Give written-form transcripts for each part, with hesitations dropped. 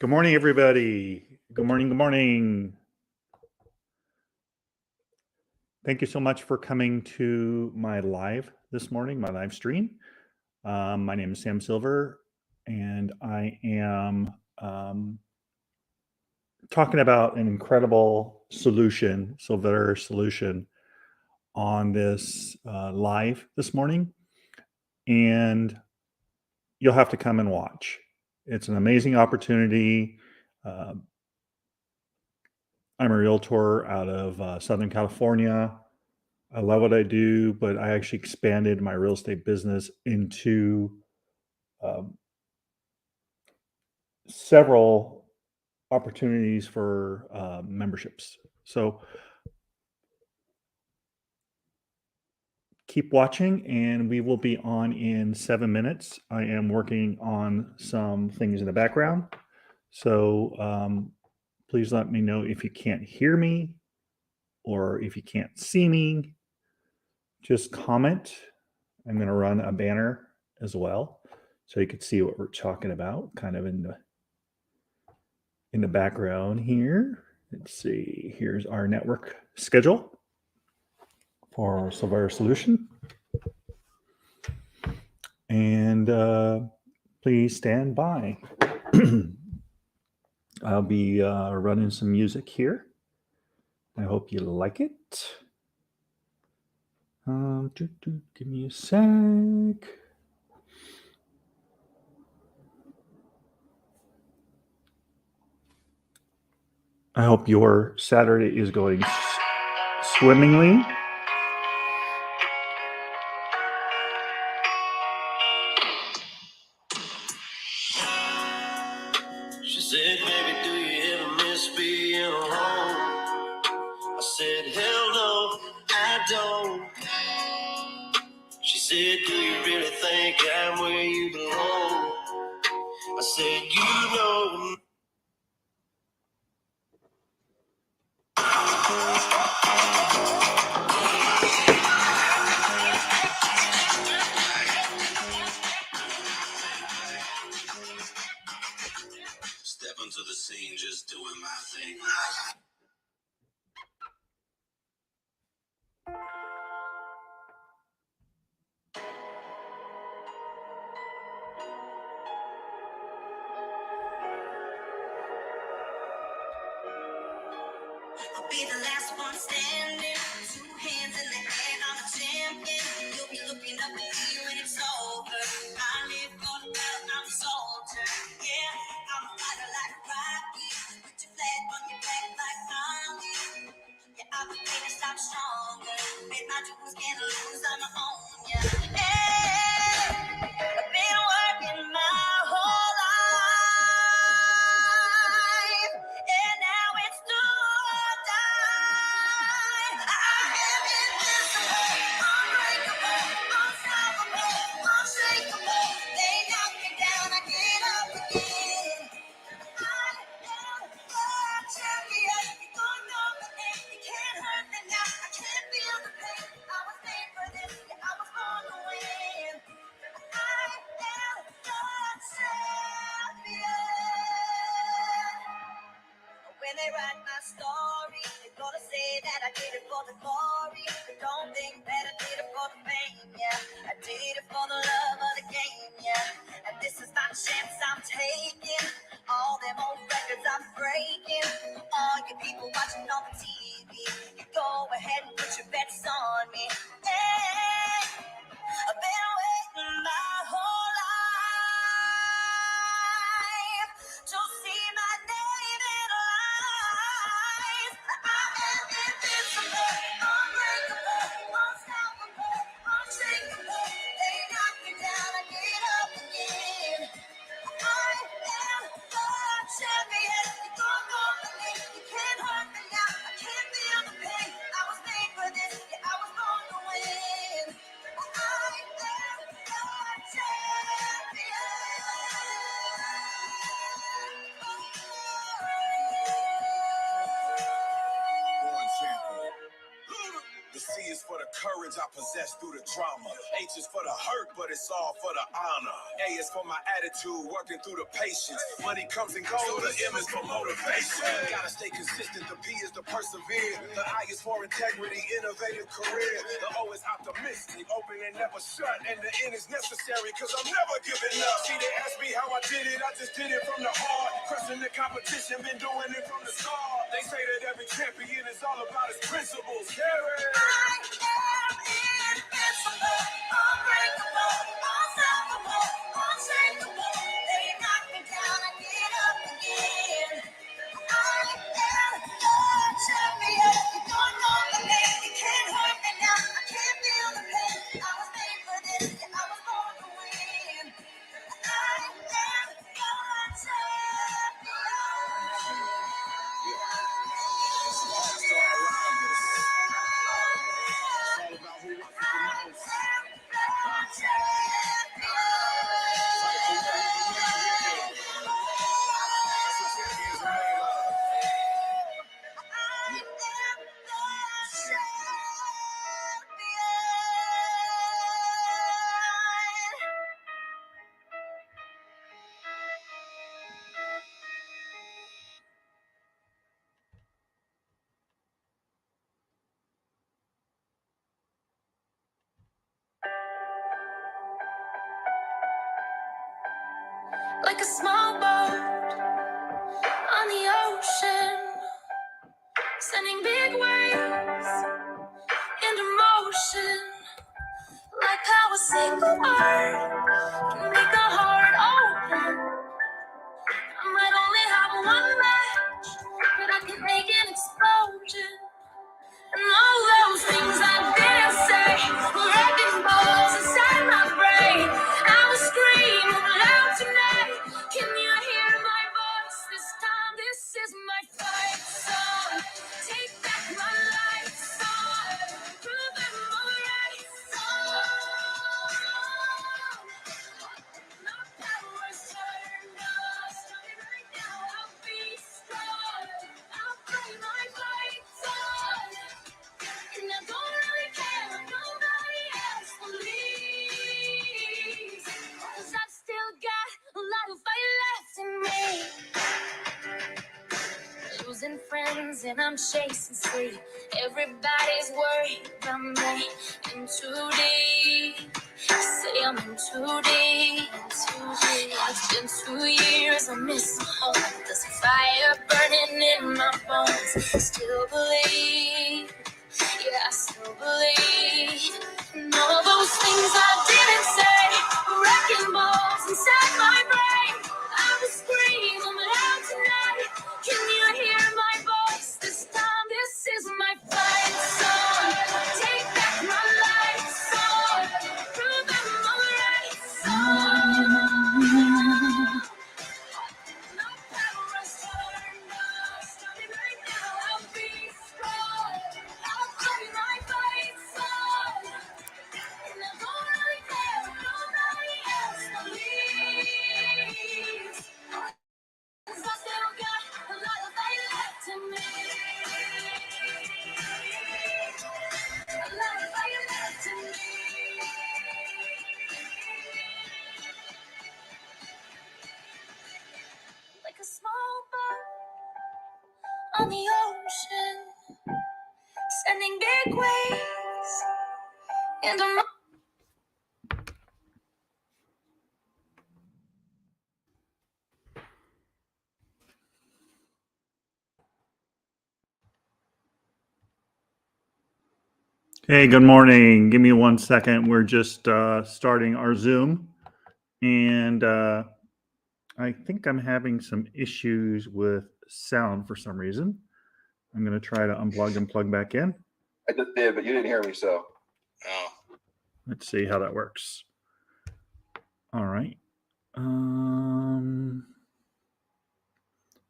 Good morning, everybody. Good morning. Good morning. Thank you so much for coming to my live this morning, my live stream. My name is Sam Silver, and I am talking about an incredible solution, Silver solution, on this live this morning. And you'll have to come and watch. It's an amazing opportunity. I'm a realtor out of Southern California. I love what I do, but I actually expanded my real estate business into several opportunities for memberships. So keep watching, and we will be on in 7 minutes. I am working on some things in the background. So please let me know if you can't hear me or if you can't see me. Just comment. I'm going to run a banner as well, so you can see what we're talking about, kind of in the background here. Let's see. Here's our network schedule for Silver Solution, and please stand by. I'll be running some music here. I hope you like it. Give me a sec. I hope your Saturday is going swimmingly. She said, baby, do you ever miss being alone? I said, hell no, I don't. She said, do you really think I'm where you belong? I said, you know. Step into the scene, just doing my thing. I'll be the last one standing. 2 hands in the air, I'm a champion. You'll be looking up at me when it's over. I live for the battle, I'm a soldier. Yeah, I'm a fighter like Rocky. Put your flag on your back like Ollie. Yeah, I'm the greatest, I'm stronger. Bet my jewels can't lose, I'm own ya. Hey, I've been working my whole life, and now it's do or die. I am invincible, unbreakable, unstoppable, unshakable. They knock me down, I get up again. I am a champion. You're going over there, you can't hurt me now. I can't feel the pain. I was made for this, yeah, I was born to words I possess through the drama. H is for the hurt, but it's all for the honor. A is for my attitude, working through the patience. Money comes and goes, so the M is for motivation. Gotta stay consistent, the P is to persevere. The I is for integrity, innovative career. The O is optimistic, open and never shut. And the N is necessary, cause I'm never giving up. See, they ask me how I did it, I just did it from the heart. Crushing the competition, been doing it from the start. They say that every champion is all about his principles. Carry. I am invincible, unbreakable, unstoppable, unshakable. They knock me down, I get up again. I am the champion. You don't know the name, you can't hurt me now. I can't feel the pain. I was made for this, and I was born to win. I am the like a small boat on the ocean, sending big waves into motion. Like how a single word can make a heart open. I might only have one match, but I can make an explosion. And all those things I didn't say were wrecking balls inside my brain. I was screaming loud tonight. Can you hear my voice this time? This is my fight song. Take back my life song. Prove I'm alright song. My power's turned on. Starting right now, I'll be strong. I'll play my fight song. And I don't really care if nobody else believes, 'cause I've still got a lot of fight left in me. Losing friends and I'm chasing sleep. Everybody's worried about me. In too deep. Say I'm in too deep. It's been 2 years, I miss home. There's a fire burning in my bones. Still believe. Yeah, I still believe in all those things I didn't say. Wrecking balls inside my brain. I was screaming loud tonight. Can you hear my voice this time? This is my fight song. Take back my life song. Prove I'm alright song. No power is turned on. Starting right now, I'll be strong. I'll play my fight song. And I don't really care if nobody else believes. 'Cause I still got a lot of fight left in me. A lot of fight left in me. Like a small boat on the ocean, sending big waves into my. Hey, good morning. Give me 1 second. We're just starting our Zoom. And I think I'm having some issues with sound for some reason. I'm going to try to unplug and plug back in. I just did, but you didn't hear me, so. Oh. Let's see how that works. All right.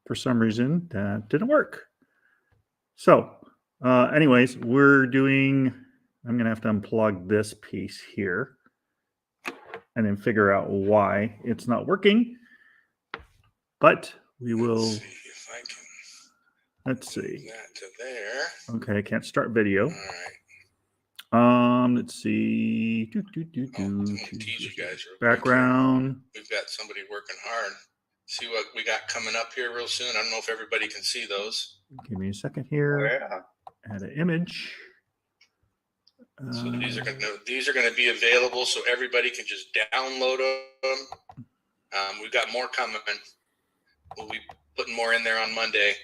For some reason, that didn't work. So anyways, I'm going to have to unplug this piece here and then figure out why it's not working. But we will. Let's see if I can. Let's see. That to there. Okay, I can't start video. All right. Let's see. I'm gonna tease you guys real quick. Background. We've got somebody working hard. See what we got coming up here real soon. I don't know if everybody can see those. Give me a second here. Yeah. Add an image. So these are gonna be available, so everybody can just download them. We've got more coming. We'll be putting more in there on Monday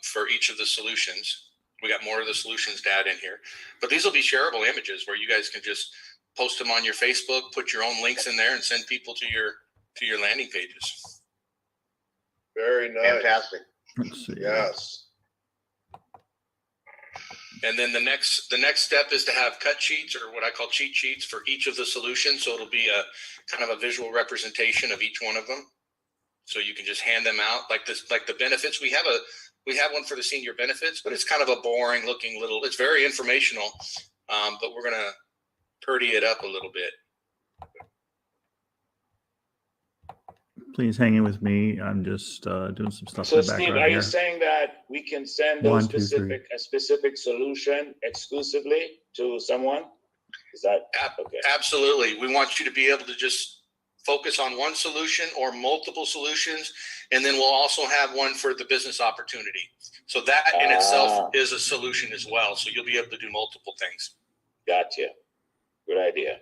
for each of the solutions. We got more of the solutions to add in here, but these will be shareable images where you guys can just post them on your Facebook, put your own links in there, and send people to your landing pages. Very nice. Fantastic. Let's see. Yes. And then the next step is to have cut sheets, or what I call cheat sheets, for each of the solutions. So it'll be a kind of a visual representation of each one of them. So you can just hand them out like this, like the benefits. We have one for the senior benefits, but it's kind of a boring looking little, it's very informational, but we're going to purdy it up a little bit. Please hang in with me. I'm just doing some stuff So in the Steve, background are here. you saying that we can send One, those two, three. a specific solution exclusively to someone? Is that okay? Absolutely. We want you to be able to just focus on one solution or multiple solutions, and then we'll also have one for the business opportunity. So that in itself is a solution as well. So you'll be able to do multiple things. Gotcha. Good idea.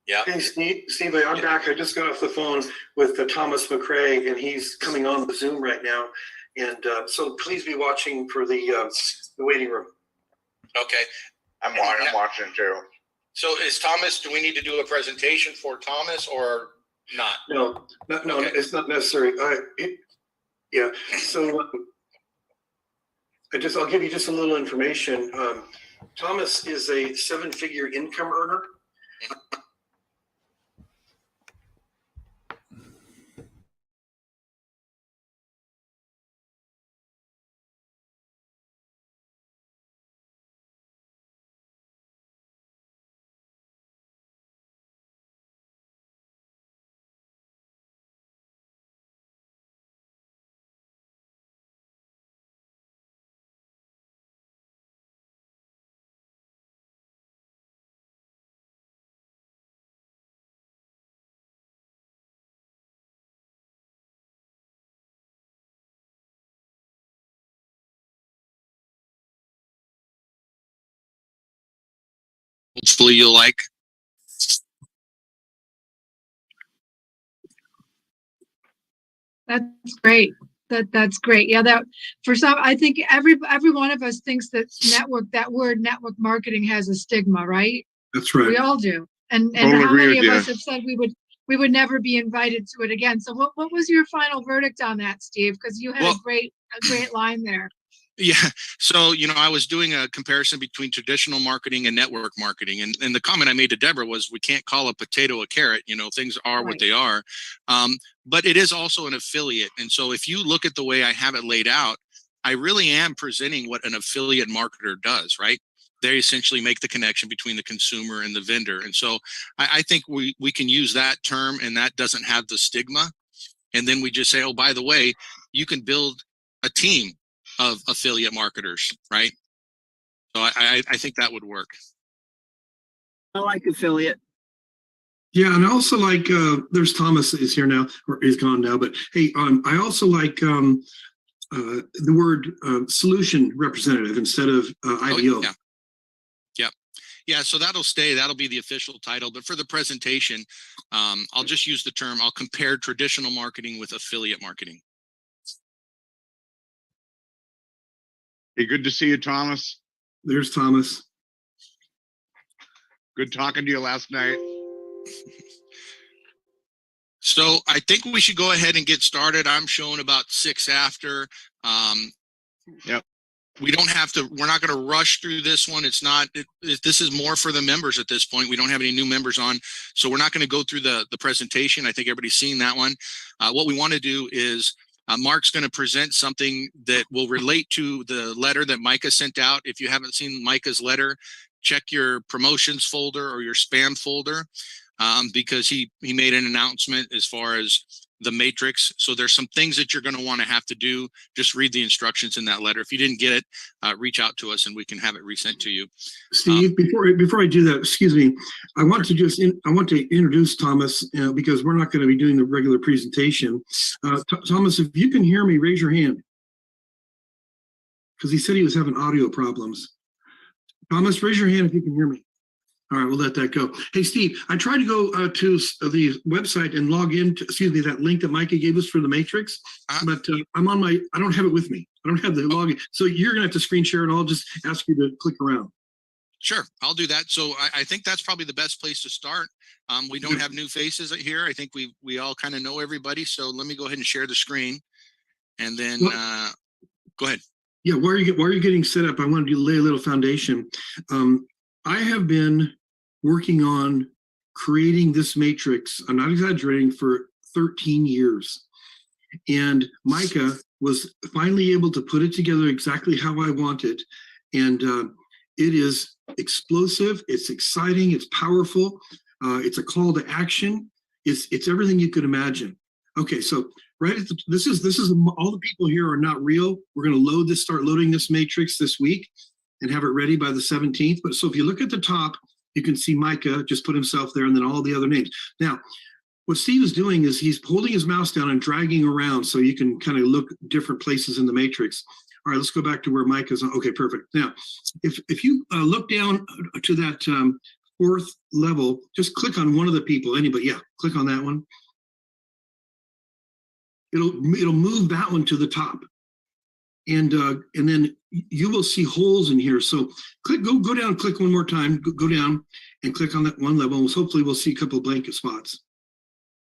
Yeah. Hey, Steve, I'm back. I just got off the phone with Thomas McRae, and he's coming on the Zoom right now. And so please be watching for the waiting room. Okay. I'm watching too. So is Thomas, do we need to do a presentation for Thomas or not? No, Okay. It's not necessary. Yeah. So I'll give you just a little information. Thomas is a 7-figure income earner. Hopefully you'll like. That's great. That's great. Yeah, that for some, I think every one of us thinks that that word network marketing has a stigma, right? That's We all do. And how many of us have said we would never be invited to it again? So what was your final verdict on that, Steve? Because you had a great line there. Yeah. So, I was doing a comparison between traditional marketing and network marketing. And the comment I made to Deborah was, we can't call a potato a carrot. Things are what they are. But it is also an affiliate. And so if you look at the way I have it laid out, I really am presenting what an affiliate marketer does, right? They essentially make the connection between the consumer and the vendor. And so I think we can use that term, and that doesn't have the stigma. And then we just say, oh, by the way, you can build a team of affiliate marketers, right? So I think that would work. I like affiliate. Yeah, and I also like there's Thomas is here now, or he's gone now. But hey, I also like the word solution representative instead of IBO. Yeah, so that'll stay. That'll be the official title. But for the presentation, I'll just use the term. I'll compare traditional marketing with affiliate marketing. Hey, good to see you, Thomas. There's Thomas. Good talking to you last night. So I think we should go ahead and get started. I'm showing about 6 after. Yep. We don't have to, we're not going to rush through this one. It's not, this is more for the members at this point. We don't have any new members on, so we're not going to go through the presentation. I think everybody's seen that one. What we want to do is Mark's going to present something that will relate to the letter that Micah sent out. If you haven't seen Micah's letter, check your promotions folder or your spam folder, because he made an announcement as far as the matrix. So there's some things that you're going to want to have to do. Just read the instructions in that letter. If you didn't get it, reach out to us and we can have it resent to you. Steve, before I do that, excuse me, I want to introduce Thomas because we're not going to be doing the regular presentation. Thomas, if you can hear me, raise your hand. Because he said he was having audio problems. Thomas, raise your hand if you can hear me. All right, we'll let that go. Hey, Steve, I tried to go to the website and log in to, that link that Micah gave us for the matrix, but I'm on I don't have it with me. I don't have the login. So you're going to have to screen share and I'll just ask you to click around. Sure, I'll do that. So I think that's probably the best place to start. We don't have new faces here. I think we all kind of know everybody. So let me go ahead and share the screen and then go ahead. Yeah, while you're getting set up, I wanted to lay a little foundation. I have been working on creating this matrix, I'm not exaggerating, for 13 years. And Micah was finally able to put it together exactly how I want it. And it is explosive, it's exciting, it's powerful, it's a call to action, it's everything you could imagine. Okay, so this is all the people here are not real. We're going to start loading this matrix this week and have it ready by the 17th. But so if you look at the top, you can see Micah just put himself there and then all the other names. Now, what Steve is doing is he's holding his mouse down and dragging around so you can kind of look different places in the matrix. All right, let's go back to where Micah's on. Okay, perfect. Now, if you look down to that fourth level, just click on one of the people, anybody. Yeah, click on that one. It'll move that one to the top. And then you will see holes in here. So go down, click one more time, go down and click on that one level. And hopefully we'll see a couple of blanket spots.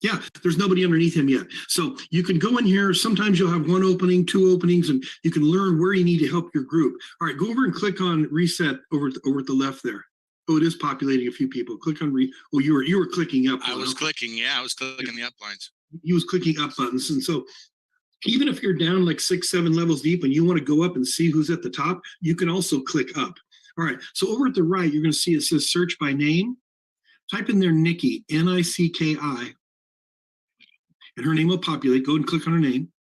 Yeah, there's nobody underneath him yet. So you can go in here. Sometimes you'll have one opening, two openings, and you can learn where you need to help your group. All right, go over and click on reset over at the left there. Oh, it is populating a few people. Click on you were clicking up. I was clicking the up lines. He was clicking up buttons. And so even if you're down like 6, 7 levels deep and you want to go up and see who's at the top, you can also click up. All right, so over at the right, you're going to see it says search by name. Type in there Nikki, N-I-C-K-I, and her name will populate. Go and click on her name.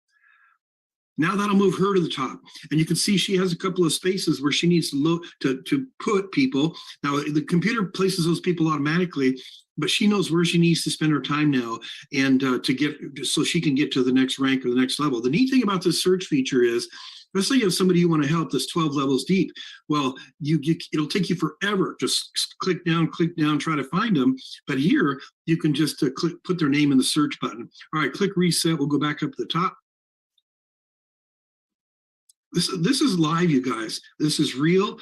Now that'll move her to the top. And you can see she has a couple of spaces where she needs to put people. Now, the computer places those people automatically, but she knows where she needs to spend her time now and so she can get to the next rank or the next level. The neat thing about this search feature is, let's say you have somebody you want to help that's 12 levels deep. Well, it'll take you forever. Just click down, try to find them. But here, you can just put their name in the search button. All right, click reset. We'll go back up to the top. This is live, you guys. This is real.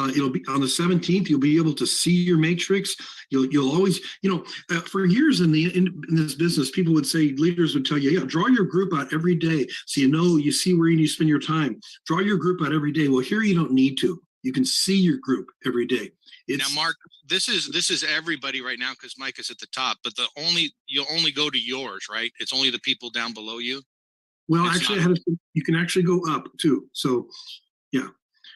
It'll be on the 17th. You'll be able to see your matrix. You'll always, for years in this business, people would say, leaders would tell you, yeah, draw your group out every day so you see where you need to spend your time. Draw your group out every day. Well, here you don't need to. You can see your group every day. Now, Mark, this is everybody right now because Mike is at the top, but you'll only go to yours, right? It's only the people down below you. Well, actually, you can actually go up too. So, yeah.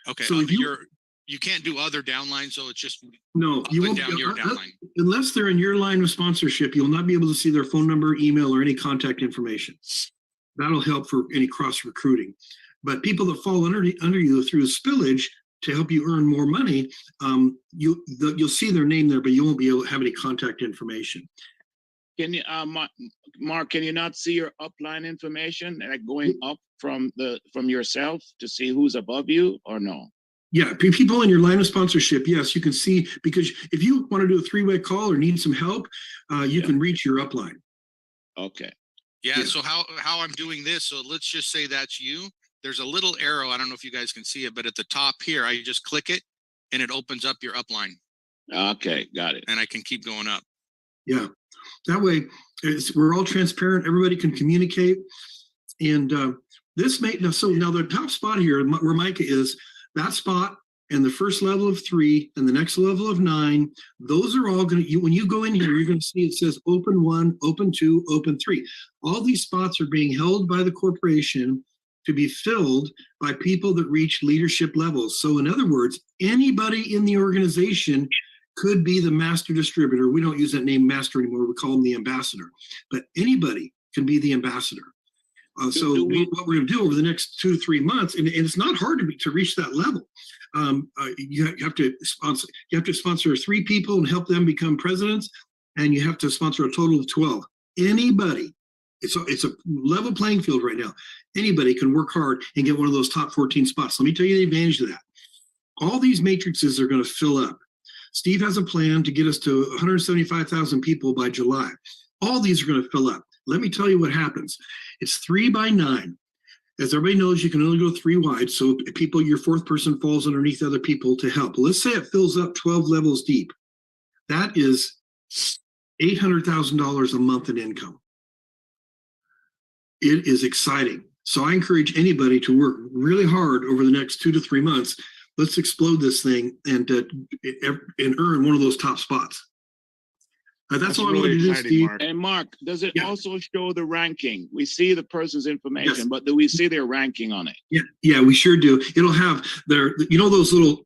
Okay. So you can't do other downlines, so it's just you won't down your downline. Unless they're in your line of sponsorship. You'll not be able to see their phone number, email, or any contact information. That'll help for any cross recruiting. But people that fall under you through spillage to help you earn more money, you'll see their name there, but you won't be able to have any contact information. Can you, Mark? Can you not see your upline information, like going up from yourself to see who's above you, or no? Yeah, people in your line of sponsorship, yes, you can see, because if you want to do a 3-way call or need some help, you can reach your upline. Okay. Yeah. So how I'm doing this? So let's just say that's you. There's a little arrow. I don't know if you guys can see it, but at the top here, I just click it, and it opens up your upline. Okay, got it. And I can keep going up. Yeah. That way, we're all transparent. Everybody can communicate. And now the top spot here, where Micah is, that spot and the first level of 3 and the next level of 9, those are all going to, when you go in here, you're going to see it says open 1, open 2, open 3. All these spots are being held by the corporation to be filled by people that reach leadership levels. So in other words, anybody in the organization could be the master distributor. We don't use that name master anymore. We call him the ambassador. But anybody can be the ambassador. So Do we- what we're going to do over the next 2 to 3 months, and it's not hard to reach that level. You have to sponsor 3 people and help them become presidents, and you have to sponsor a total of 12. Anybody, it's a level playing field right now. Anybody can work hard and get one of those top 14 spots. Let me tell you the advantage of that. All these matrices are going to fill up. Steve has a plan to get us to 175,000 people by July. All these are going to fill up. Let me tell you what happens. It's 3 by 9. As everybody knows, you can only go 3 wide. So people, your 4th person falls underneath other people to help. Let's say it fills up 12 levels deep. That is $800,000 a month in income. It is exciting. So I encourage anybody to work really hard over the next 2 to 3 months. Let's explode this thing and earn one of those top spots. That's all I wanted to do, Steve. Mark. And Mark, does it Yeah. also show the ranking? We see the person's information, Yes. but do we see their ranking on it? Yeah, we sure do. It'll have their, those little,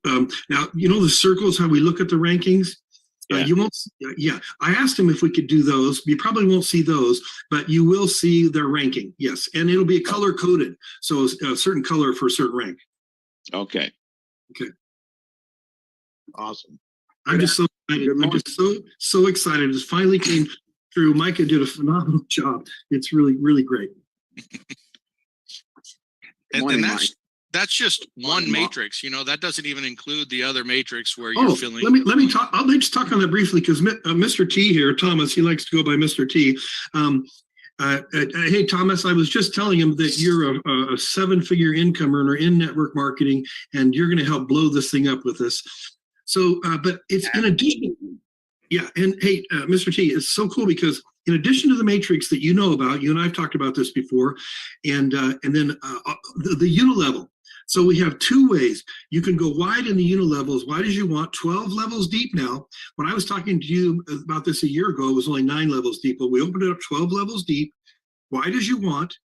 now, the circles, how we look at the rankings? Yeah. You won't, I asked him if we could do those. You probably won't see those, but you will see their ranking, yes. And it'll be color coded. So a certain color for a certain rank. Okay. Awesome. I'm just so excited. I'm just so excited. It finally came through. Micah did a phenomenal job. It's really, really great. And that's just one matrix. That doesn't even include the other matrix where you're filling. Let me talk. I'll just talk on that briefly because Mr. T here, Thomas, he likes to go by Mr. T. Hey, Thomas, I was just telling him that you're a 7-figure income earner in network marketing, and you're going to help blow this thing up with us. So, but it's in addition. Yeah, and hey, Mr. T, it's so cool because in addition to the matrix that you know about, you and I've talked about this before, and then the unilevel. So we have 2 ways. You can go wide in the unilevel as wide as you want, 12 levels deep now. When I was talking to you about this a year ago, it was only 9 levels deep, but we opened it up 12 levels deep, wide as you want.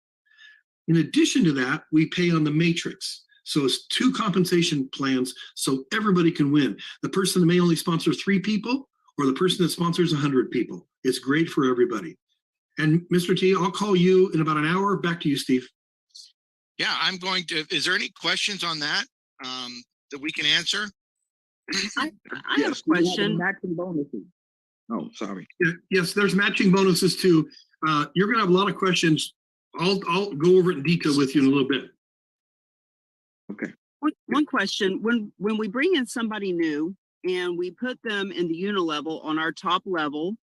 In addition to that, we pay on the matrix. So it's 2 compensation plans so everybody can win. The person that may only sponsor 3 people or the person that sponsors 100 people. It's great for everybody. And Mr. T, I'll call you in about an hour. Back to you, Steve. Yeah, I'm going to. Is there any questions on that that we can answer? I have a question. Matching bonuses. Oh, sorry. Yes, there's matching bonuses too. You're going to have a lot of questions. I'll go over it in detail with you in a little bit. Okay. One question: when we bring in somebody new and we put them in the unilevel on our top level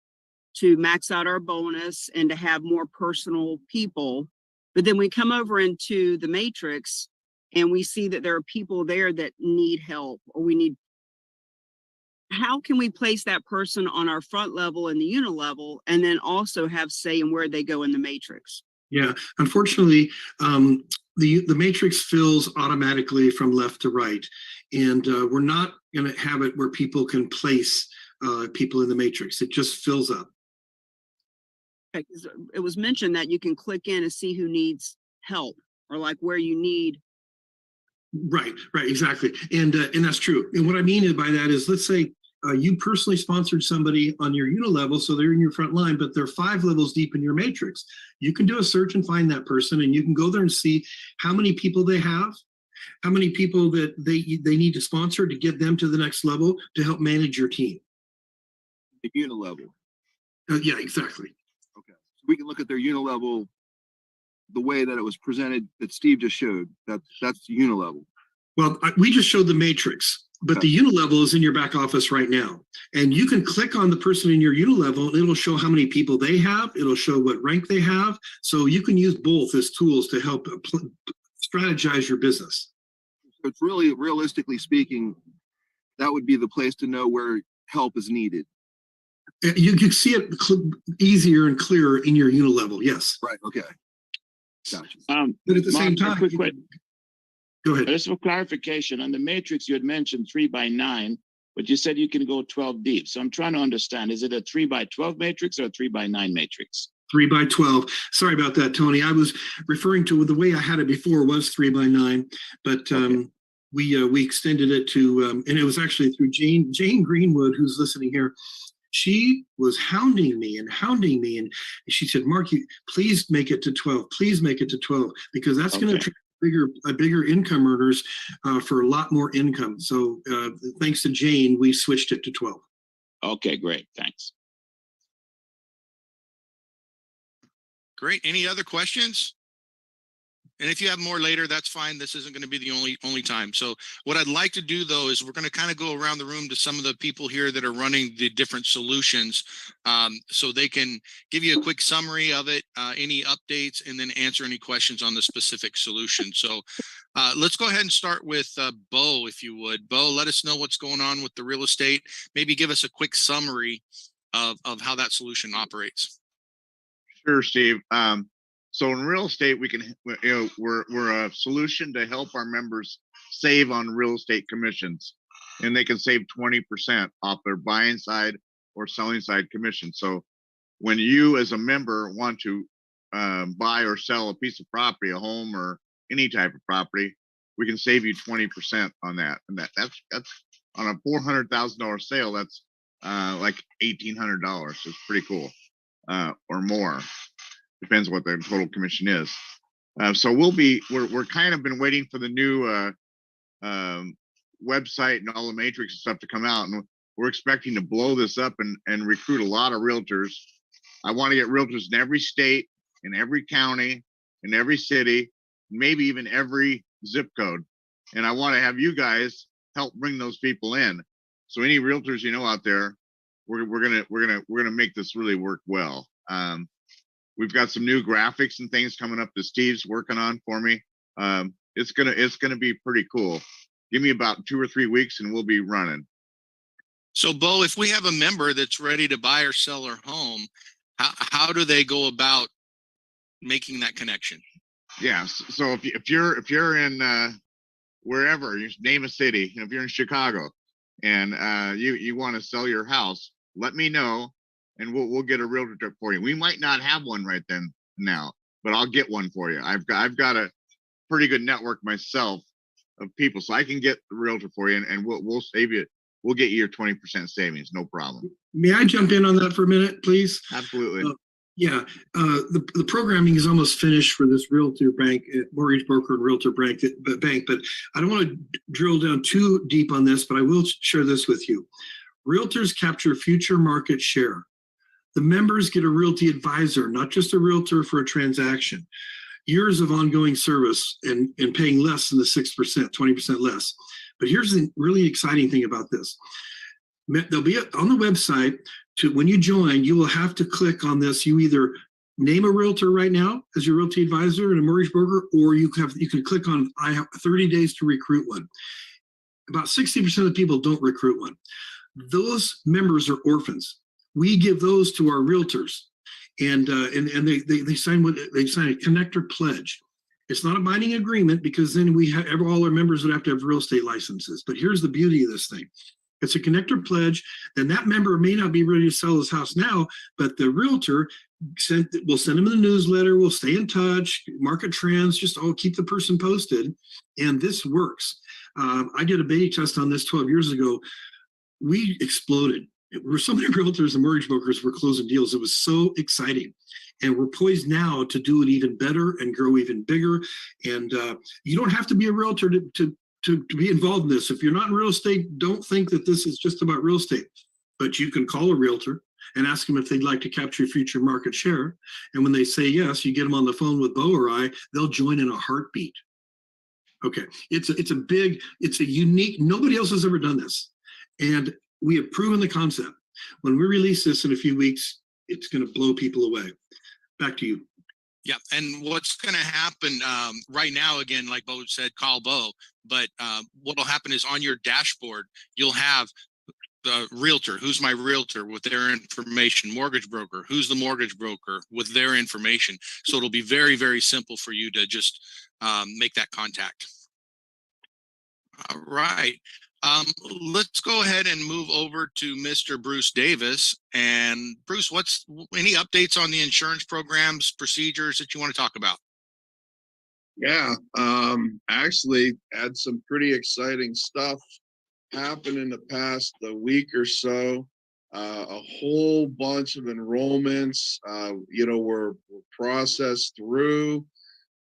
to max out our bonus and to have more personal people, but then we come over into the matrix and we see that there are people there that need help, or how can we place that person on our front level in the unilevel and then also have say in where they go in the matrix? Yeah, unfortunately, the matrix fills automatically from left to right, and we're not going to have it where people can place people in the matrix. It just fills up. Okay, 'cause it was mentioned that you can click in and see who needs help or like where you need. Right, exactly, and that's true. And what I mean by that is, let's say you personally sponsored somebody on your unilevel, so they're in your front line, but they're 5 levels deep in your matrix. You can do a search and find that person, and you can go there and see how many people they have, how many people that they need to sponsor to get them to the next level to help manage your team. The unilevel. Yeah, exactly. Okay. So we can look at their unilevel the way that it was presented that Steve just showed. That's unilevel. Well, we just showed the matrix, but the unilevel is in your back office right now. And you can click on the person in your unilevel and it'll show how many people they have. It'll show what rank they have. So you can use both as tools to help strategize your business. So it's really, realistically speaking, that would be the place to know where help is needed. You can see it easier and clearer in your unilevel. Yes. Right. Okay. Gotcha. But at the same time, go ahead. Just for clarification, on the matrix, you had mentioned 3 by 9, but you said you can go 12 deep. So I'm trying to understand, is it a 3 by 12 matrix or a 3 by 9 matrix? 3 by 12. Sorry about that, Tony. I was referring to the way I had it before was 3 by 9, but we extended it to, and it was actually through Jane Greenwood, who's listening here. She was hounding me, and she said, Mark, please make it to 12. Please make it to 12, because that's going to attract bigger income earners for a lot more income. So thanks to Jane, we switched it to 12. Okay, great. Thanks. Great. Any other questions? And if you have more later, that's fine. This isn't going to be the only time. So what I'd like to do, though, is we're going to kind of go around the room to some of the people here that are running the different solutions, so they can give you a quick summary of it, any updates, and then answer any questions on the specific solution. So let's go ahead and start with Bo, if you would. Bo, let us know what's going on with the real estate. Maybe give us a quick summary of how that solution operates. Sure, Steve. So in real estate, we can, we're a solution to help our members save on real estate commissions, and they can save 20% off their buying side or selling side commission. So when you as a member want to buy or sell a piece of property, a home or any type of property, we can save you 20% on that. And that's on a $400,000 sale, that's like $1,800. So it's pretty cool, or more. Depends what the total commission is. So we're kind of been waiting for the new website and all the matrix and stuff to come out, and we're expecting to blow this up and recruit a lot of realtors. I want to get realtors in every state, in every county, in every city, maybe even every zip code. And I want to have you guys help bring those people in. So any realtors you know out there, we're gonna make this really work well. We've got some new graphics and things coming up that Steve's working on for me. It's gonna be pretty cool. Give me about 2 or 3 weeks and we'll be running. So, Bo, if we have a member that's ready to buy or sell their home, how do they go about making that connection? Yeah. So if you're in wherever, you name a city, if you're in Chicago and you want to sell your house, let me know. And we'll get a realtor for you. We might not have one right then now, but I'll get one for you. I've got a pretty good network myself of people, so I can get the realtor for you, and we'll save you. We'll get you your 20% savings, no problem. May I jump in on that for a minute, please? Absolutely. The programming is almost finished for this realtor bank, mortgage broker and realtor bank, but I don't want to drill down too deep on this, but I will share this with you. Realtors capture future market share. The members get a realty advisor, not just a realtor for a transaction. Years of ongoing service and paying less than the 6%, 20% less. But here's the really exciting thing about this. They'll be on the website. When you join, you will have to click on this. You either name a realtor right now as your realty advisor and a mortgage broker, or you can click on I have 30 days to recruit one. About 60% of the people don't recruit one. Those members are orphans. We give those to our realtors, and they sign a connector pledge. It's not a binding agreement, because then all our members would have to have real estate licenses. But here's the beauty of this thing. It's a connector pledge. Then that member may not be ready to sell his house now, but the realtor will send him the newsletter. We'll stay in touch, market trends, just keep the person posted. And this works. I did a beta test on this 12 years ago. We exploded. So many realtors and mortgage brokers were closing deals. It was so exciting. And we're poised now to do it even better and grow even bigger. And you don't have to be a realtor to be involved in this. If you're not in real estate, don't think that this is just about real estate. But you can call a realtor and ask them if they'd like to capture future market share. And when they say yes, you get them on the phone with Bo or I, they'll join in a heartbeat. Okay, it's a unique, nobody else has ever done this. And we have proven the concept. When we release this in a few weeks, it's going to blow people away. Back to you. Yeah, and what's going to happen right now, again, like Bo said, call Bo, but what will happen is on your dashboard, you'll have the realtor, who's my realtor, with their information, mortgage broker, who's the mortgage broker with their information. So it'll be very, very simple for you to just make that contact. All right. Let's go ahead and move over to Mr. Bruce Davis. And Bruce, any updates on the insurance programs, procedures that you want to talk about? Yeah, actually had some pretty exciting stuff happen in the past week or so. A whole bunch of enrollments, were processed through,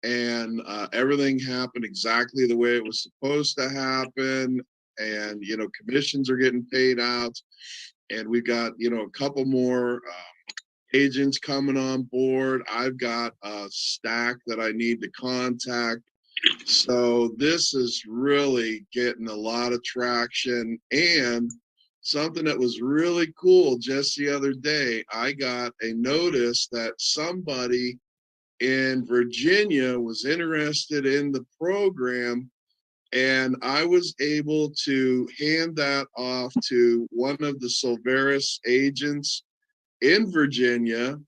and everything happened exactly the way it was supposed to happen. And, commissions are getting paid out. And we've got, a couple more agents coming on board. I've got a stack that I need to contact. So this is really getting a lot of traction. And something that was really cool just the other day, I got a notice that somebody in Virginia was interested in the program, and I was able to hand that off to one of the Silveris agents in Virginia,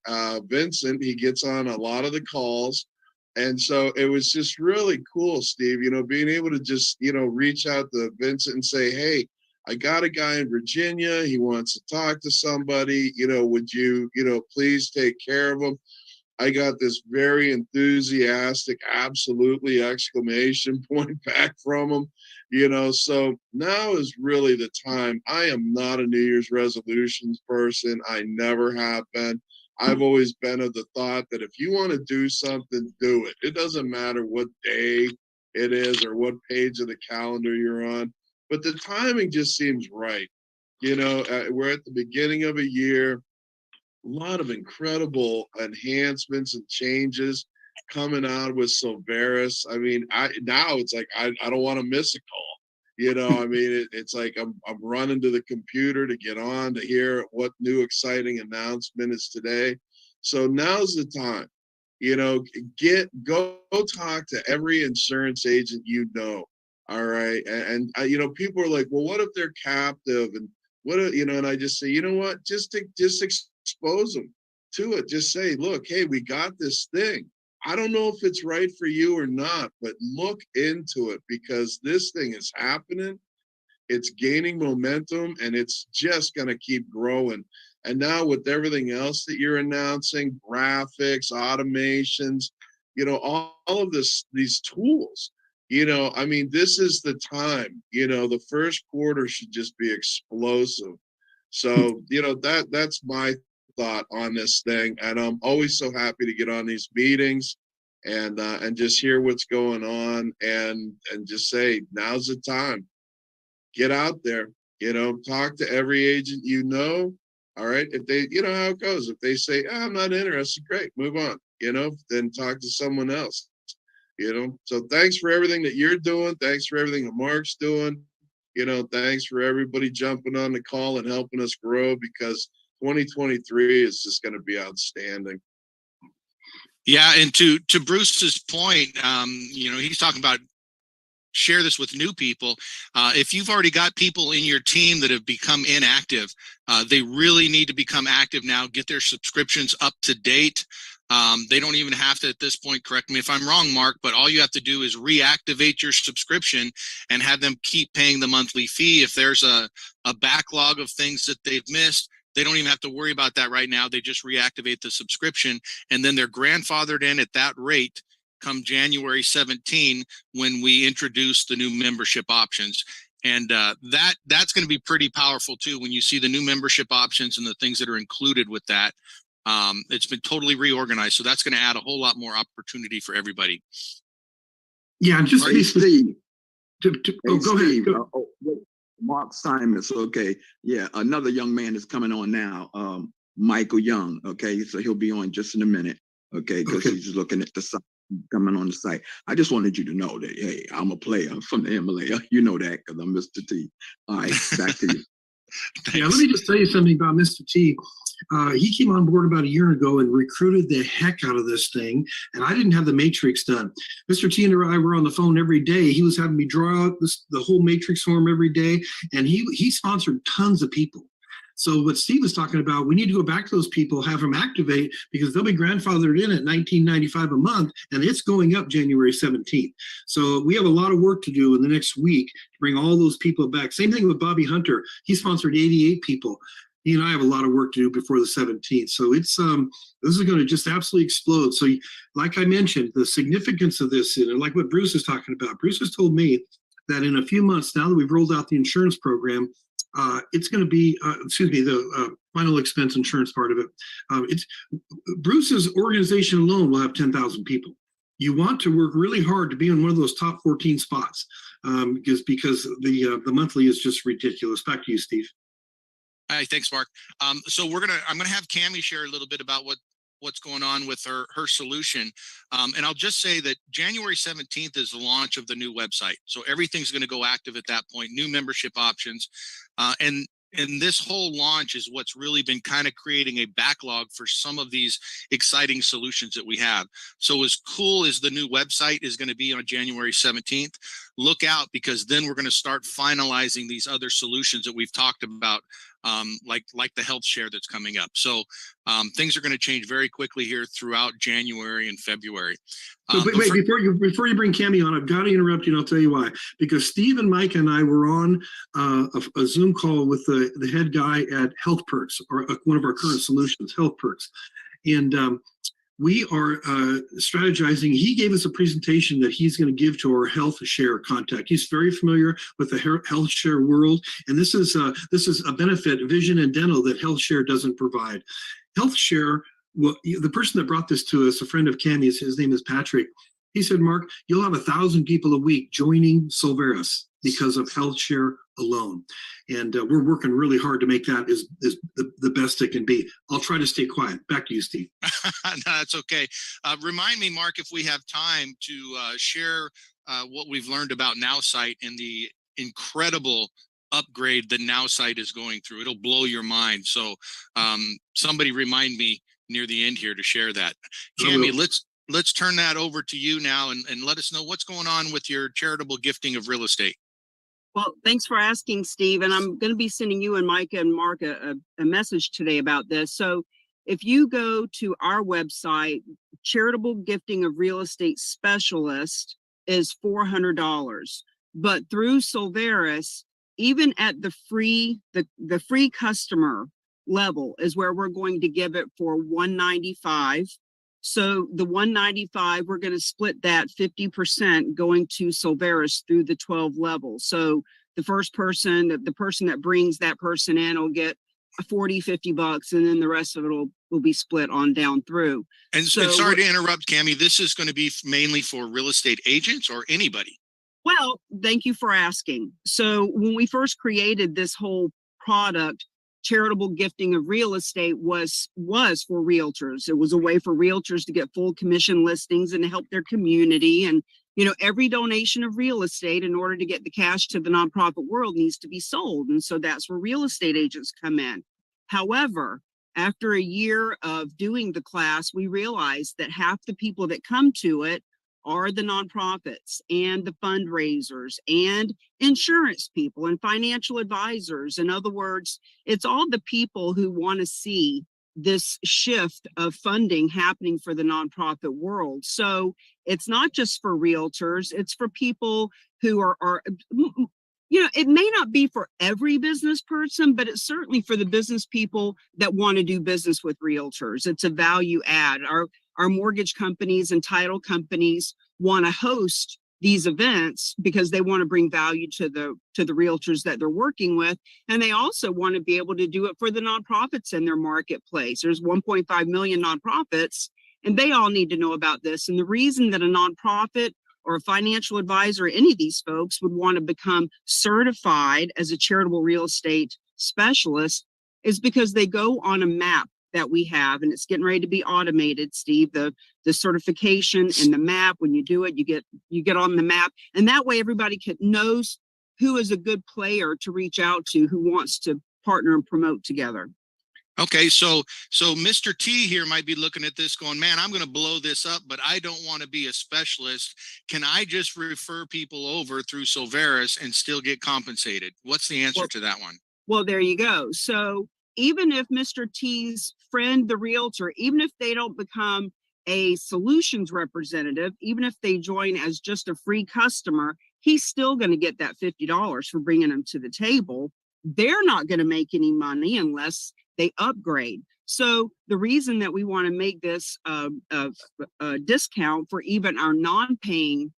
Vincent. He gets on a lot of the calls. And so it was just really cool, Steve, being able to just, reach out to Vincent and say, hey, I got a guy in Virginia. He wants to talk to somebody, would you, please take care of him? I got this very enthusiastic, absolutely exclamation point back from him, so now is really the time. I am not a New Year's resolutions person. I never have been. I've always been of the thought that if you want to do something, do it. It doesn't matter what day it is or what page of the calendar you're on, but the timing just seems right. We're at the beginning of a year. A lot of incredible enhancements and changes coming out with Silveris. I mean, now it's like I don't want to miss a call. I mean, it's like I'm running to the computer to get on to hear what new exciting announcement is today. So now's the time. Go talk to every insurance agent All right, and people are like, well, what if they're captive, and what and I just say, what, just expose them to it. Just say, look, hey, we got this thing. I don't know if it's right for you or not, but look into it, because this thing is happening. It's gaining momentum, and it's just going to keep growing. And now with everything else that you're announcing, graphics, automations, all of these tools, I mean, this is the time. The first quarter should just be explosive. So, that's my thought on this thing. And I'm always so happy to get on these meetings and just hear what's going on, and just say, now's the time. Get out there, talk to every agent. All right, if they, how it goes. If they say, oh, I'm not interested, great, move on, then talk to someone else. So thanks for everything that you're doing. Thanks for everything that Mark's doing. Thanks for everybody jumping on the call and helping us grow, because 2023 is just going to be outstanding. Yeah, and to Bruce's point, he's talking about share this with new people. If you've already got people in your team that have become inactive, they really need to become active now, get their subscriptions up to date. They don't even have to, at this point, correct me if I'm wrong, Mark, but all you have to do is reactivate your subscription and have them keep paying the monthly fee. If there's a backlog of things that they've missed, they don't even have to worry about that right now. They just reactivate the subscription, and then they're grandfathered in at that rate come January 17, when we introduce the new membership options. And that's going to be pretty powerful too, when you see the new membership options and the things that are included with that. It's been totally reorganized, so that's going to add a whole lot more opportunity for everybody. Yeah, just hey, Steve. Go ahead. Go. Mark Simons. Okay, yeah, another young man is coming on now. Michael Young. Okay, so he'll be on just in a minute. Okay, because he's looking at the site, coming on the site. I just wanted you to know that, hey, I'm a player. I'm from the MLA. You know that because I'm Mr. T. All right, back to you. Yeah, let me just tell you something about Mr. T. He came on board about a year ago and recruited the heck out of this thing, and I didn't have the matrix done. Mr. T and I were on the phone every day. He was having me draw out the whole matrix form every day, and he sponsored tons of people. So what Steve was talking about, we need to go back to those people, have them activate, because they'll be grandfathered in at $19.95 a month, and it's going up January 17th. So we have a lot of work to do in the next week to bring all those people back. Same thing with Bobby Hunter. He sponsored 88 people. He and I have a lot of work to do before the 17th. So it's this is going to just absolutely explode. So like I mentioned, the significance of this, and like what Bruce is talking about, Bruce has told me that in a few months, now that we've rolled out the insurance program, it's going to be, the final expense insurance part of it. It's Bruce's organization alone will have 10,000 people. You want to work really hard to be in one of those top 14 spots because the monthly is just ridiculous. Back to you, Steve. Hi, thanks, Mark. So I'm gonna have Cammie share a little bit about what's going on with her solution. And I'll just say that January 17th is the launch of the new website. So everything's going to go active at that point, new membership options. And this whole launch is what's really been kind of creating a backlog for some of these exciting solutions that we have. So as cool as the new website is going to be on January 17th, look out, because then we're going to start finalizing these other solutions that we've talked about, like the health share that's coming up. So things are going to change very quickly here throughout January and February. So wait, before you bring Cammie on, I've got to interrupt you, and I'll tell you why. Because Steve and Mike and I were on a Zoom call with the head guy at Health Perks, or one of our current solutions, Health Perks, and we are strategizing. He gave us a presentation that he's going to give to our health share contact. He's very familiar with the health share world, and this is a benefit, vision and dental, that health share doesn't provide. Health share, well, the person that brought this to us, a friend of Cammie's, his name is Patrick. He said, Mark, you'll have 1,000 people a week joining Solveris because of health share alone. And we're working really hard to make that is the best it can be. I'll try to stay quiet. Back to you, Steve. No, that's okay. Remind me, Mark, if we have time to share what we've learned about NowSite and the incredible upgrade that NowSite is going through. It'll blow your mind. So somebody remind me near the end here to share that. Cammie, let's turn that over to you now and let us know what's going on with your charitable gifting of real estate. Well, thanks for asking, Steve. And I'm going to be sending you and Micah and Mark a message today about this. So if you go to our website, charitable gifting of real estate specialist is $400. But through Solveris, even at the free customer level is where we're going to give it for $195. So the $195, we're going to split that 50% going to Solveris through the 12 levels. So the first person, the person that brings that person in will get $40-50, and then the rest of it will be split on down through. And sorry to interrupt, Cammie, this is going to be mainly for real estate agents or anybody? Well, thank you for asking. So when we first created this whole product, charitable gifting of real estate was for realtors. It was a way for realtors to get full commission listings and to help their community. And, every donation of real estate in order to get the cash to the nonprofit world needs to be sold. And so that's where real estate agents come in. However, after a year of doing the class, we realized that half the people that come to it are the nonprofits and the fundraisers and insurance people and financial advisors. In other words, it's all the people who want to see this shift of funding happening for the nonprofit world. So it's not just for realtors, it's for people who are it may not be for every business person, but it's certainly for the business people that want to do business with realtors. It's a value add. Our mortgage companies and title companies want to host these events because they want to bring value to the realtors that they're working with. And they also want to be able to do it for the nonprofits in their marketplace. There's 1.5 million nonprofits, and they all need to know about this. And the reason that a nonprofit or a financial advisor, any of these folks would want to become certified as a charitable real estate specialist is because they go on a map that we have, and it's getting ready to be automated, Steve, the certification and the map. When you do it, you get on the map, and that way everybody knows who is a good player to reach out to, who wants to partner and promote together. Okay, so Mr. T here might be looking at this going, man, I'm going to blow this up, but I don't want to be a specialist. Can I just refer people over through Solveris and still get compensated? What's the answer to that one? Well, there you go. So even if Mr. T's friend, the realtor, even if they don't become a solutions representative, even if they join as just a free customer, he's still going to get that $50 for bringing them to the table. They're not going to make any money unless they upgrade. So the reason that we want to make this a discount for even our non-paying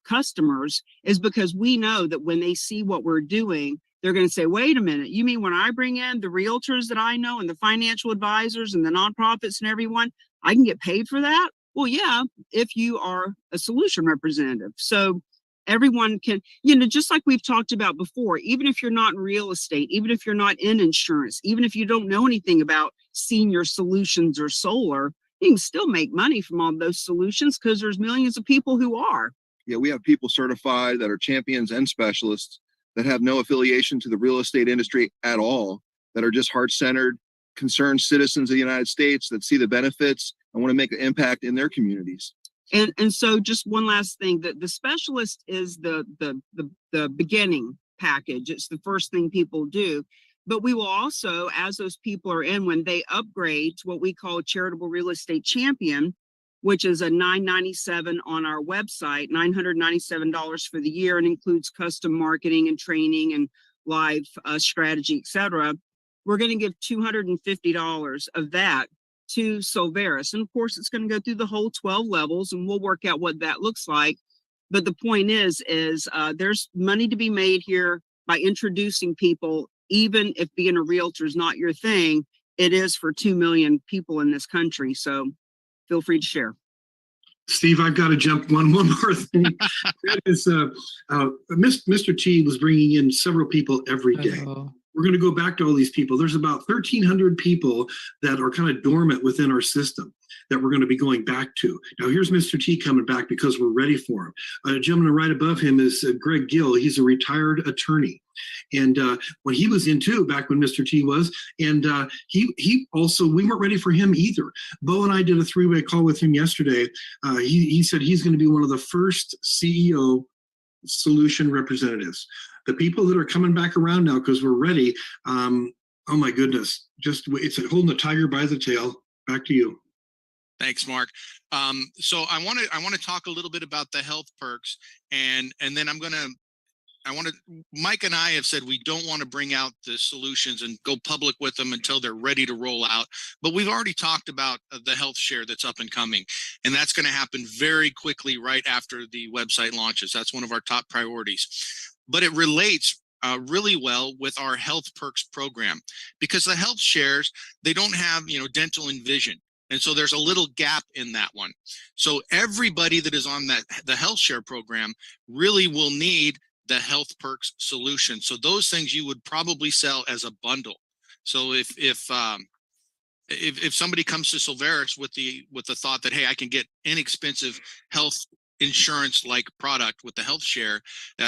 customers is because we know that when they see what we're doing, they're going to say, wait a minute, you mean when I bring in the realtors that I know and the financial advisors and the nonprofits and everyone, I can get paid for that? Well, yeah, if you are a solution representative. So everyone can, just like we've talked about before, even if you're not in real estate, even if you're not in insurance, even if you don't know anything about senior solutions or solar, you can still make money from all those solutions because there's millions of people who are. Yeah, we have people certified that are champions and specialists that have no affiliation to the real estate industry at all, that are just heart-centered, concerned citizens of the United States that see the benefits and want to make an impact in their communities. And so just one last thing, that the specialist is the beginning package. It's the first thing people do. But we will also, as those people are in, when they upgrade to what we call a charitable real estate champion, which is a $997 on our website, $997 for the year, and includes custom marketing and training and live strategy, etc. We're going to give $250 of that to Solveris. And of course, it's going to go through the whole 12 levels, and we'll work out what that looks like. But the point is there's money to be made here by introducing people. Even if being a realtor is not your thing, it is for 2 million people in this country. So feel free to share. Steve, I've got to jump one more thing. That is, Mr. T was bringing in several people every day. We're going to go back to all these people. There's about 1,300 people that are kind of dormant within our system that we're going to be going back to. Now, here's Mr. T coming back because we're ready for him. A gentleman right above him is Greg Gill. He's a retired attorney. And when he was in too, back when Mr. T was, and he also, we weren't ready for him either. Bo and I did a 3-way call with him yesterday. He said he's going to be one of the first CEO solution representatives. The people that are coming back around now because we're ready. Oh my goodness, it's holding the tiger by the tail. Back to you. Thanks, Mark. So I want to talk a little bit about the health perks, and then Mike and I have said we don't want to bring out the solutions and go public with them until they're ready to roll out. But we've already talked about the health share that's up and coming, and that's going to happen very quickly right after the website launches. That's one of our top priorities. But it relates really well with our health perks program, because the health shares, they don't have, dental and vision. And so there's a little gap in that one. So everybody that is on the health share program really will need the health perks solution. So those things you would probably sell as a bundle. So if somebody comes to Solveris with the thought that, hey, I can get inexpensive health insurance like product with the health share,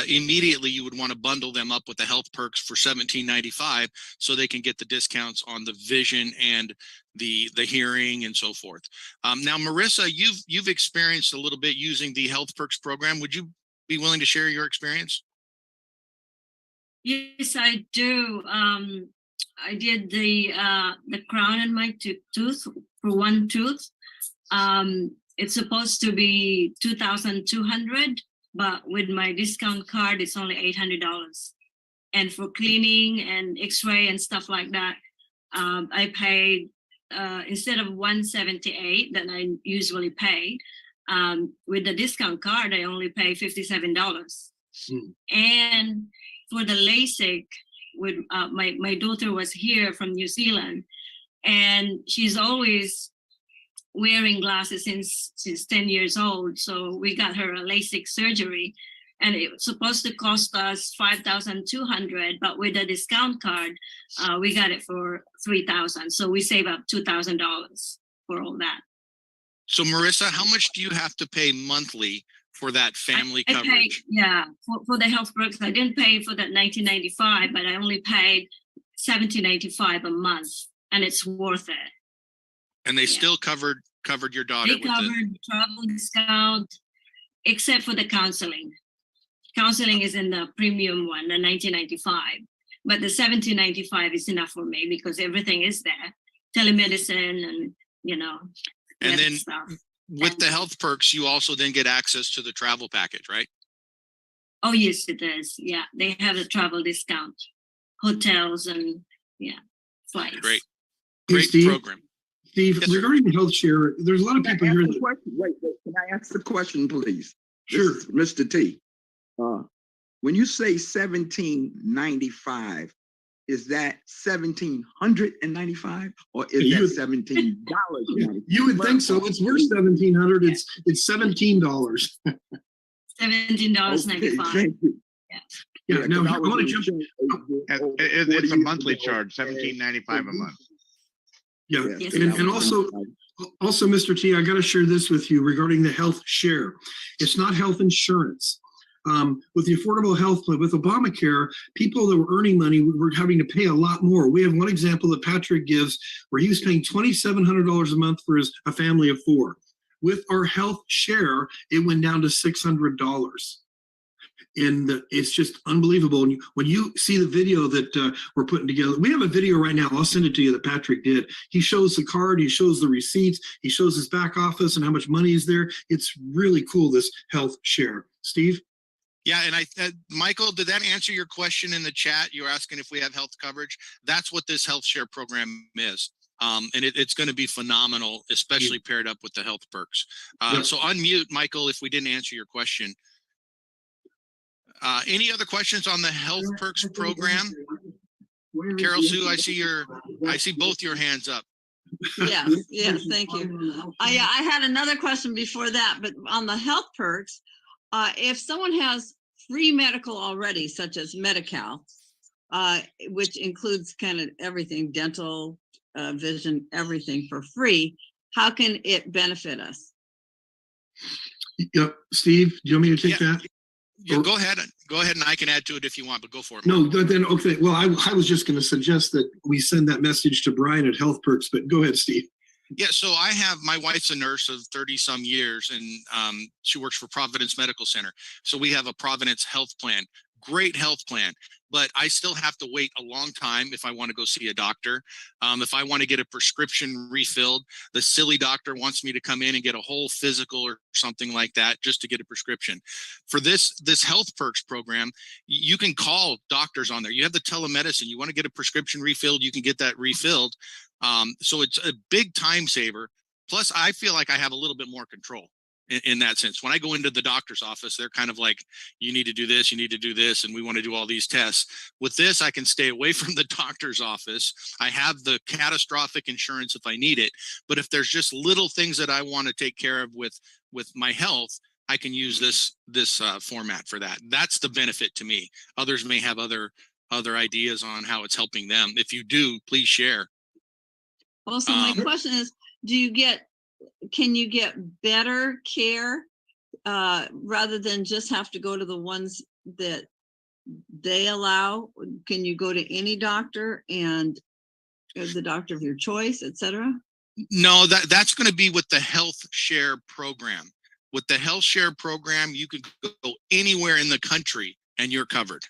immediately you would want to bundle them up with the health perks for $17.95 so they can get the discounts on the vision and the hearing and so forth. Now, Marissa, you've experienced a little bit using the health perks program. Would you be willing to share your experience? Yes, I do. I did the crown in my tooth for one tooth. It's supposed to be $2,200, but with my discount card, it's only $800. And for cleaning and X-ray and stuff like that, I paid instead of $178 that I usually pay. With the discount card, I only pay $57. And for the LASIK, with my daughter was here from New Zealand, and she's always wearing glasses since she's 10 years old. So we got her a LASIK surgery, and it was supposed to cost us $5,200, but with a discount card, we got it for $3,000. So we save up $2,000 for all that. So Marissa, how much do you have to pay monthly for that family coverage? For the health perks, I didn't pay for that $19.95, but I only paid $17.95 a month, and it's worth it. And they still covered your daughter. They covered travel discount, except for the counseling. Counseling is in the premium one, the $19.95. But the $17.95 is enough for me because everything is there. Telemedicine and, and then stuff. With the health perks, you also then get access to the travel package, right? Oh, yes, it is. Yeah, they have a travel discount, hotels and flights. Great Steve, program. Steve, yes, regarding the health share, there's a lot of people here. Wait, can I ask the question, please? Sure. Mr. T. when you say 1795, is that 1,795 or is You that would- $17? You would think so. It's worth 1,700. It's $17. $17.95. Thank you. Yeah. Now I want to jump. It's a monthly charge, $17.95 a month. Yeah, Yes, and also, Mr. T, I got to share this with you regarding the health share. It's not health insurance. With the Affordable Health Plan, with Obamacare, people that were earning money were having to pay a lot more. We have one example that Patrick gives where he was paying $2,700 a month for a family of 4. With our health share, it went down to $600. And it's just unbelievable. And when you see the video that we're putting together, we have a video right now. I'll send it to you that Patrick did. He shows the card, he shows the receipts, he shows his back office and how much money is there. It's really cool, this health share. Steve? Yeah, and Michael, did that answer your question in the chat? You're asking if we have health coverage. That's what this health share program is. And it's going to be phenomenal, especially paired up with the health perks. So unmute, Michael, if we didn't answer your question. Any other questions on the health perks program? Carol Sue, I see both your hands up. Yes, thank you. I had another question before that, but on the health perks, if someone has free medical already, such as Medi-Cal, which includes kind of everything, dental, vision, everything for free, how can it benefit us? Yep. Steve, do you want me to take that? Yeah, go ahead, and I can add to it if you want, but go for it. No, then, okay. Well, I was just going to suggest that we send that message to Brian at Health Perks, but go ahead, Steve. Yeah, so my wife's a nurse of 30 some years, and she works for Providence Medical Center. So we have a Providence health plan, great health plan, but I still have to wait a long time if I want to go see a doctor. If I want to get a prescription refilled, the silly doctor wants me to come in and get a whole physical or something like that just to get a prescription. For this health perks program, you can call doctors on there. You have the telemedicine. You want to get a prescription refilled, you can get that refilled. So it's a big time saver. Plus, I feel like I have a little bit more control in that sense. When I go into the doctor's office, they're kind of like, you need to do this, you need to do this, and we want to do all these tests. With this, I can stay away from the doctor's office. I have the catastrophic insurance if I need it. But if there's just little things that I want to take care of with my health, I can use this format for that. That's the benefit to me. Others may have other ideas on how it's helping them. If you do, please share. Also, my question is, can you get better care rather than just have to go to the ones that they allow? Can you go to any doctor and the doctor of your choice, etc.? No, that's going to be with the health share program. With the health share program, you can go anywhere in the country and you're covered.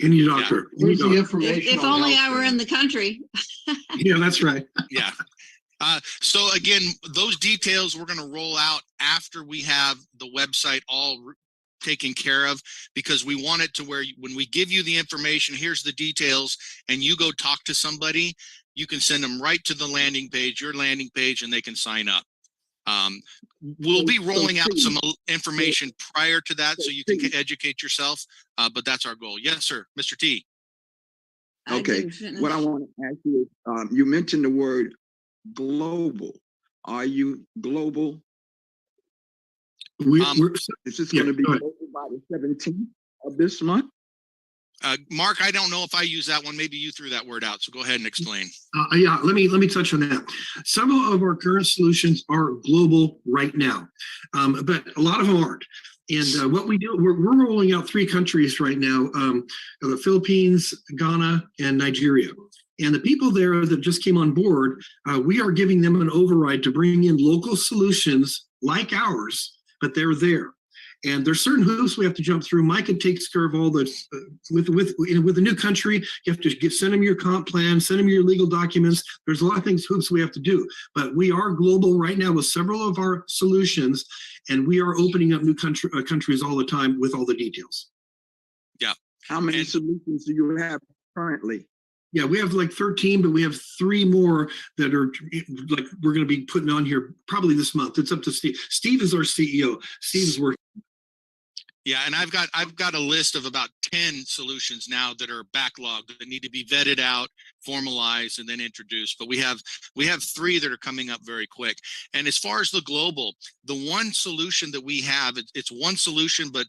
Any doctor. Yeah. Any doctor. If only I were in the country. Yeah, that's right. Yeah. So again, those details we're going to roll out after we have the website all taken care of, because we want it to where when we give you the information, here's the details, and you go talk to somebody, you can send them right to the landing page, your landing page, and they can sign up. We'll be rolling out some information prior to that so you can educate yourself, but that's our goal. Yes, sir. Mr. T. Okay, what I want to ask you is, you mentioned the word global. Are you global? Is this going to be global by the 17th of this month? Mark, I don't know if I use that one. Maybe you threw that word out, so go ahead and explain. Yeah, let me touch on that. Several of our current solutions are global right now, but a lot of them aren't. And what we do, we're rolling out 3 countries right now, the Philippines, Ghana, and Nigeria. And the people there that just came on board, we are giving them an override to bring in local solutions like ours, but they're there. And there's certain hoops we have to jump through. Micah takes care of all the, with the new country, you have to send them your comp plan, send them your legal documents. There's a lot of hoops we have to do. But we are global right now with several of our solutions, and we are opening up new countries all the time with all the details. Yeah. How many solutions do you have currently? Yeah, we have like 13, but we have 3 more that are like we're going to be putting on here probably this month. It's up to Steve. Steve is our CEO. Steve is working. Yeah, and I've got a list of about 10 solutions now that are backlogged that need to be vetted out, formalized, and then introduced. But we have 3 that are coming up very quick. And as far as the global, the one solution that we have, it's one solution, but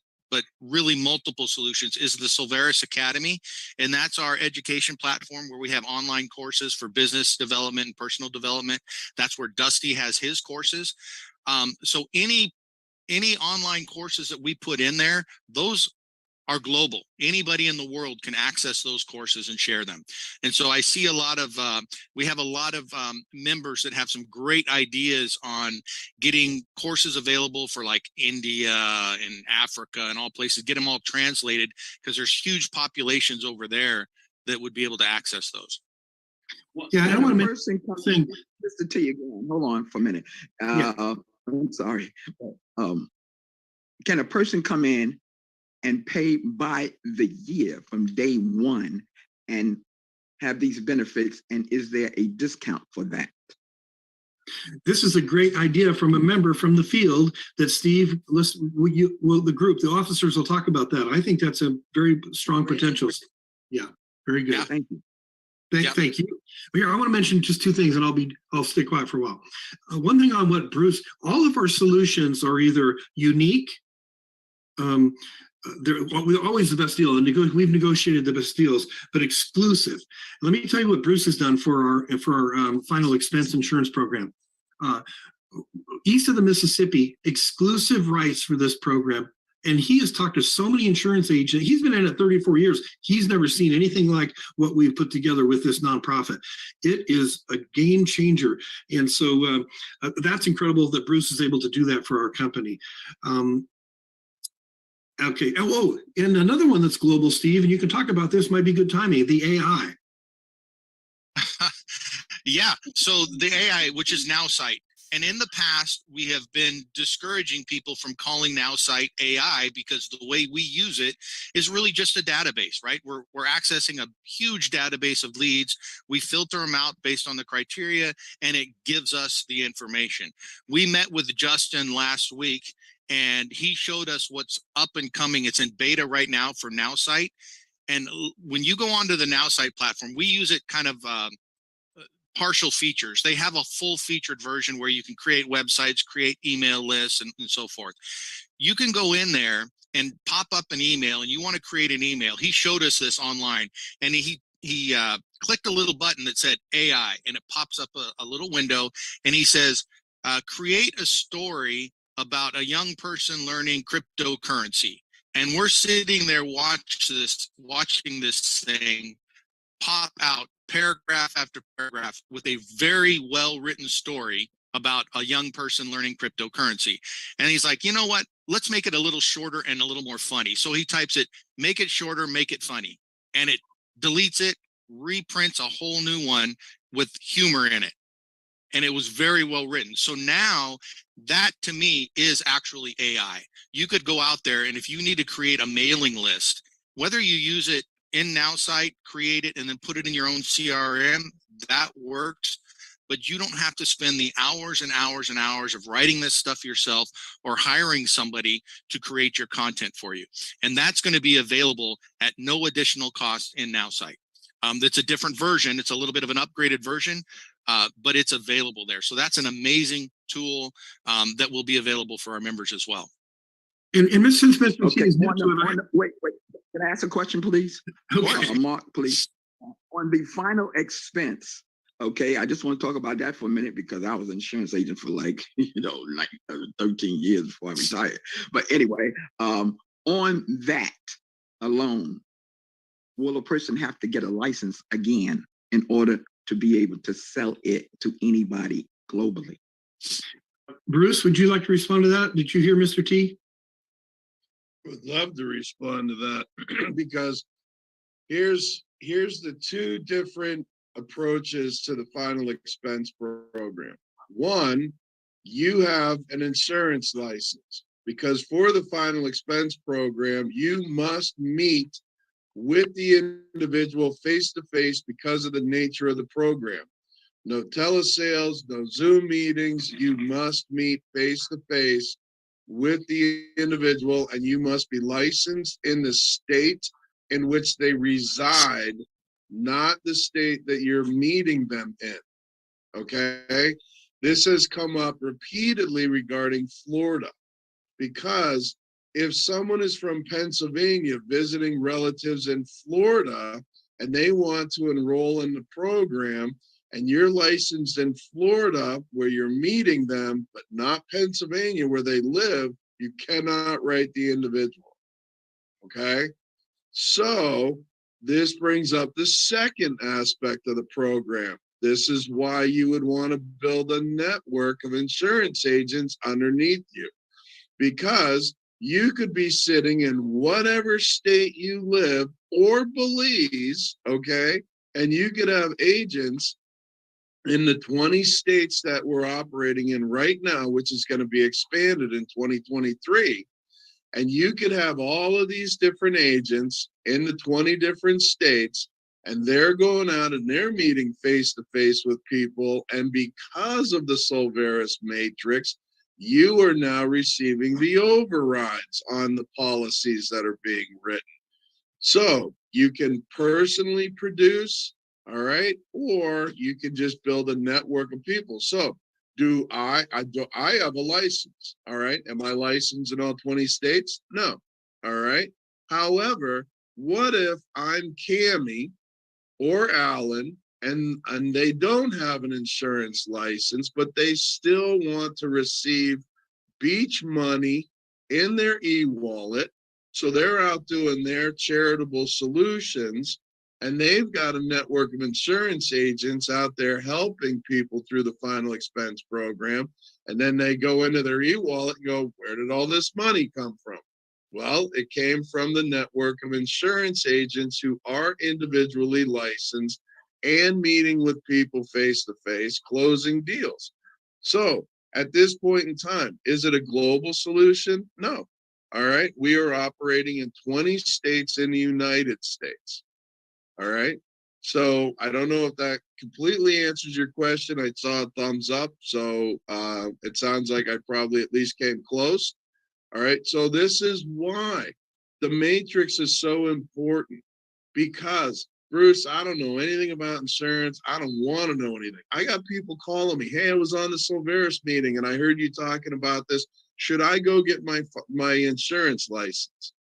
really multiple solutions, is the Silveris Academy. And that's our education platform where we have online courses for business development and personal development. That's where Dusty has his courses. So any online courses that we put in there, those are global. Anybody in the world can access those courses and share them. And so I see we have a lot of members that have some great ideas on getting courses available for like India and Africa and all places, get them all translated, because there's huge populations over there that would be able to access those. Yeah, I want to person mention listen to you again. Hold on for a minute. I'm sorry. Can a person come in and pay by the year from day one and have these benefits? And is there a discount for that? This is a great idea from a member from the field that Steve, listen, the group, the officers will talk about that. I think that's a very strong potential. Yeah, very good. Yeah. Thank you. Thank you. Here, I want to mention just 2 things, and I'll stay quiet for a while. One thing on what Bruce, all of our solutions are either unique. They're always the best deal, and we've negotiated the best deals, but exclusive. Let me tell you what Bruce has done for our final expense insurance program. East of the Mississippi, exclusive rights for this program. And he has talked to so many insurance agents. He's been in it 34 years. He's never seen anything like what we've put together with this nonprofit. It is a game changer. And so that's incredible that Bruce is able to do that for our company. Okay. Oh, and another one that's global, Steve, and you can talk about this, might be good timing, the AI. Yeah. So the AI, which is NowSite. And in the past, we have been discouraging people from calling NowSite AI because the way we use it is really just a database, right? We're accessing a huge database of leads. We filter them out based on the criteria, and it gives us the information. We met with Justin last week, and he showed us what's up and coming. It's in beta right now for NowSite. And when you go onto the NowSite platform, we use it kind of partial features. They have a full featured version where you can create websites, create email lists, and so forth. You can go in there and pop up an email, and you want to create an email. He showed us this online, and he clicked a little button that said AI, and it pops up a little window, and he says, create a story about a young person learning cryptocurrency. And we're sitting there watching this thing pop out paragraph after paragraph with a very well-written story about a young person learning cryptocurrency. And he's like, you know what? Let's make it a little shorter and a little more funny. So he types it, make it shorter, make it funny. And it deletes it, reprints a whole new one with humor in it. And it was very well written. So now that to me is actually AI. You could go out there, and if you need to create a mailing list, whether you use it in NowSite, create it, and then put it in your own CRM, that works. But you don't have to spend the hours and hours and hours of writing this stuff yourself or hiring somebody to create your content for you. And that's going to be available at no additional cost in NowSite. That's a different version. It's a little bit of an upgraded version, but it's available there. So that's an amazing tool that will be available for our members as well. And Mr. Smith, okay, wait. Can I ask a question, please? Mark, please. On the final expense, okay, I just want to talk about that for a minute because I was an insurance agent for 13 years before I retired. But anyway, on that alone, will a person have to get a license again in order to be able to sell it to anybody globally? Bruce, would you like to respond to that? Did you hear Mr. T? Would love to respond to that because here's the 2 different approaches to the final expense program. One, you have an insurance license because for the final expense program, you must meet with the individual face to face because of the nature of the program. No telesales, no Zoom meetings. You must meet face to face with the individual, and you must be licensed in the state in which they reside, not the state that you're meeting them in. Okay? This has come up repeatedly regarding Florida, because if someone is from Pennsylvania visiting relatives in Florida and they want to enroll in the program, and you're licensed in Florida where you're meeting them, but not Pennsylvania where they live, you cannot write the individual. Okay? So this brings up the second aspect of the program. This is why you would want to build a network of insurance agents underneath you, because you could be sitting in whatever state you live or Belize, okay? And you could have agents in the 20 states that we're operating in right now, which is going to be expanded in 2023. And you could have all of these different agents in the 20 different states, and they're going out and they're meeting face to face with people. And because of the Solveris matrix, you are now receiving the overrides on the policies that are being written. So you can personally produce, all right, or you can just build a network of people. So do I have a license, all right? Am I licensed in all 20 states? No, all right. However, what if I'm Cammie or Alan and they don't have an insurance license, but they still want to receive beach money in their e-wallet? So they're out doing their charitable solutions, and they've got a network of insurance agents out there helping people through the final expense program. And then they go into their e-wallet and go, where did all this money come from? Well, it came from the network of insurance agents who are individually licensed and meeting with people face to face, closing deals. So at this point in time, is it a global solution? No. All right. We are operating in 20 states in the United States. All right. So I don't know if that completely answers your question. I saw a thumbs up. So it sounds like I probably at least came close. All right. So this is why the matrix is so important, because Bruce, I don't know anything about insurance. I don't want to know anything. I got people calling me. Hey, I was on the Solveris meeting and I heard you talking about this. Should I go get my insurance license?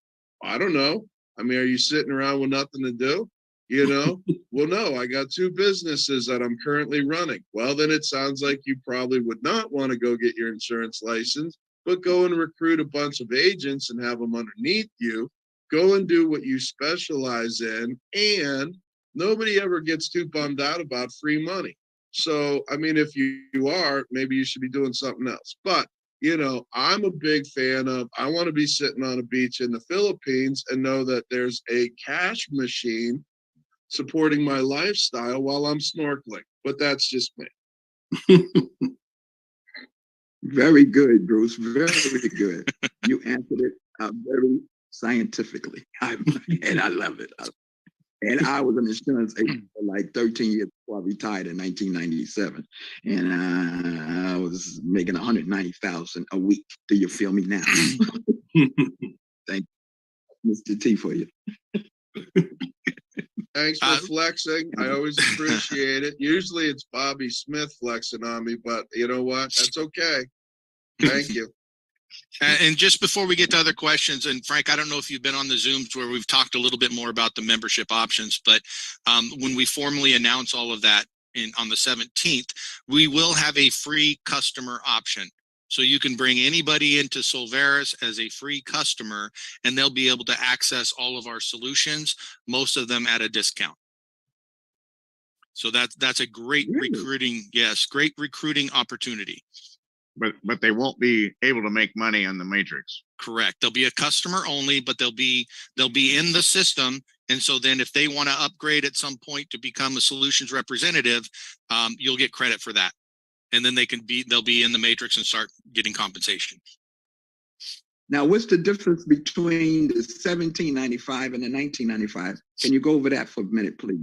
I don't know. I mean, are you sitting around with nothing to do? You know? Well, no, I got 2 businesses that I'm currently running. Well, then it sounds like you probably would not want to go get your insurance license, but go and recruit a bunch of agents and have them underneath you. Go and do what you specialize in, and nobody ever gets too bummed out about free money. So, I mean, if you are, maybe you should be doing something else. But, you know, I'm a big fan of, I want to be sitting on a beach in the Philippines and know that there's a cash machine supporting my lifestyle while I'm snorkeling. But that's just me. Very good, Bruce. Very good. You answered it very scientifically. And I love it. And I was an insurance agent for like 13 years before I retired in 1997. And I was making $190,000 a week. Do you feel me now? Thank you, Mr. T, for you. Thanks for flexing. I always appreciate it. Usually it's Bobby Smith flexing on me, but you know what? That's okay. Thank you. And just before we get to other questions, and Frank, I don't know if you've been on the Zooms where we've talked a little bit more about the membership options, but when we formally announce all of that on the 17th, we will have a free customer option. So you can bring anybody into Solveris as a free customer, and they'll be able to access all of our solutions, most of them at a discount. So that's a great recruiting, great recruiting opportunity. But they won't be able to make money on the matrix. Correct. They'll be a customer only, but they'll be in the system. And so then if they want to upgrade at some point to become a solutions representative, you'll get credit for that. And then they'll be in the matrix and start getting compensation. Now, what's the difference between the $17.95 and the $19.95? Can you go over that for a minute, please?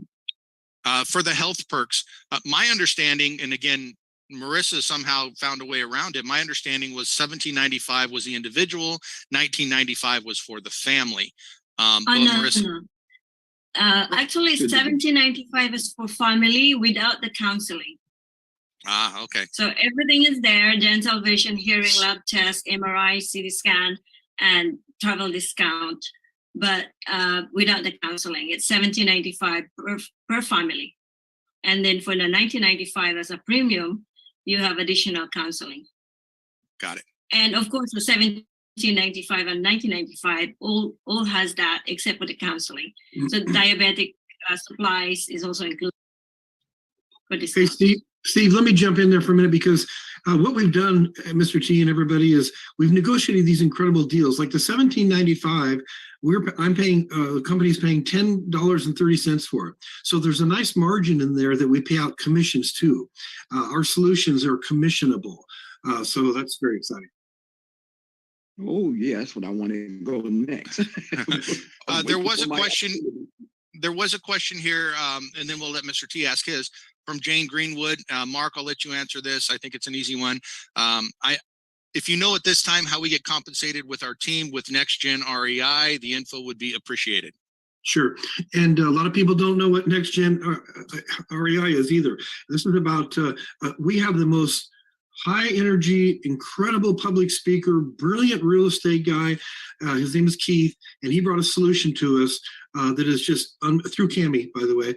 For the health perks, my understanding, and again, Marissa somehow found a way around it. My understanding was $17.95 was the individual, $19.95 was for the family. But no, Marissa, no. Actually, $17.95 is for family without the counseling. Okay. So everything is there: dental, vision, hearing, lab test, MRI, CT scan, and travel discount. But without the counseling, it's $17.95 per family. And then for the $19.95 as a premium, you have additional counseling. Got it. And of course, the $17.95 and $19.95 all has that except for the counseling. So diabetic supplies is also included. Hey, Steve, let me jump in there for a minute, because what we've done, Mr. T and everybody, is we've negotiated these incredible deals. Like the $17.95, I'm paying, the company's paying $10.30 for it. So there's a nice margin in there that we pay out commissions to. Our solutions are commissionable. So that's very exciting. Oh, yeah, that's what I want to go next. There was a question. There was a question here, and then we'll let Mr. T ask his, from Jane Greenwood. Mark, I'll let you answer this. I think it's an easy one. If you know at this time how we get compensated with our team with Next Gen REI, the info would be appreciated. Sure. And a lot of people don't know what Next Gen REI is either. This is about, we have the most high energy, incredible public speaker, brilliant real estate guy. His name is Keith, and he brought a solution to us that is just through Cami, by the way.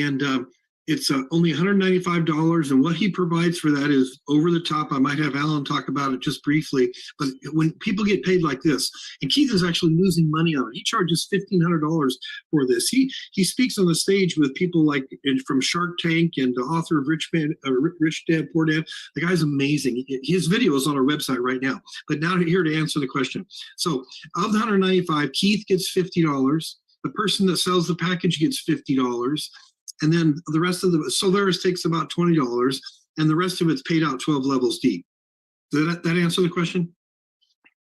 And it's only $195, and what he provides for that is over the top. I might have Alan talk about it just briefly, but when people get paid like this, and Keith is actually losing money on it. He charges $1,500 for this. He speaks on the stage with people like from Shark Tank and the author of Rich Dad Poor Dad. The guy's amazing. His video is on our website right now. But now here to answer the question. So of the $195, Keith gets $50. The person that sells the package gets $50. And then the rest of the Solaris takes about $20, and the rest of it's paid out 12 levels deep. Did that answer the question?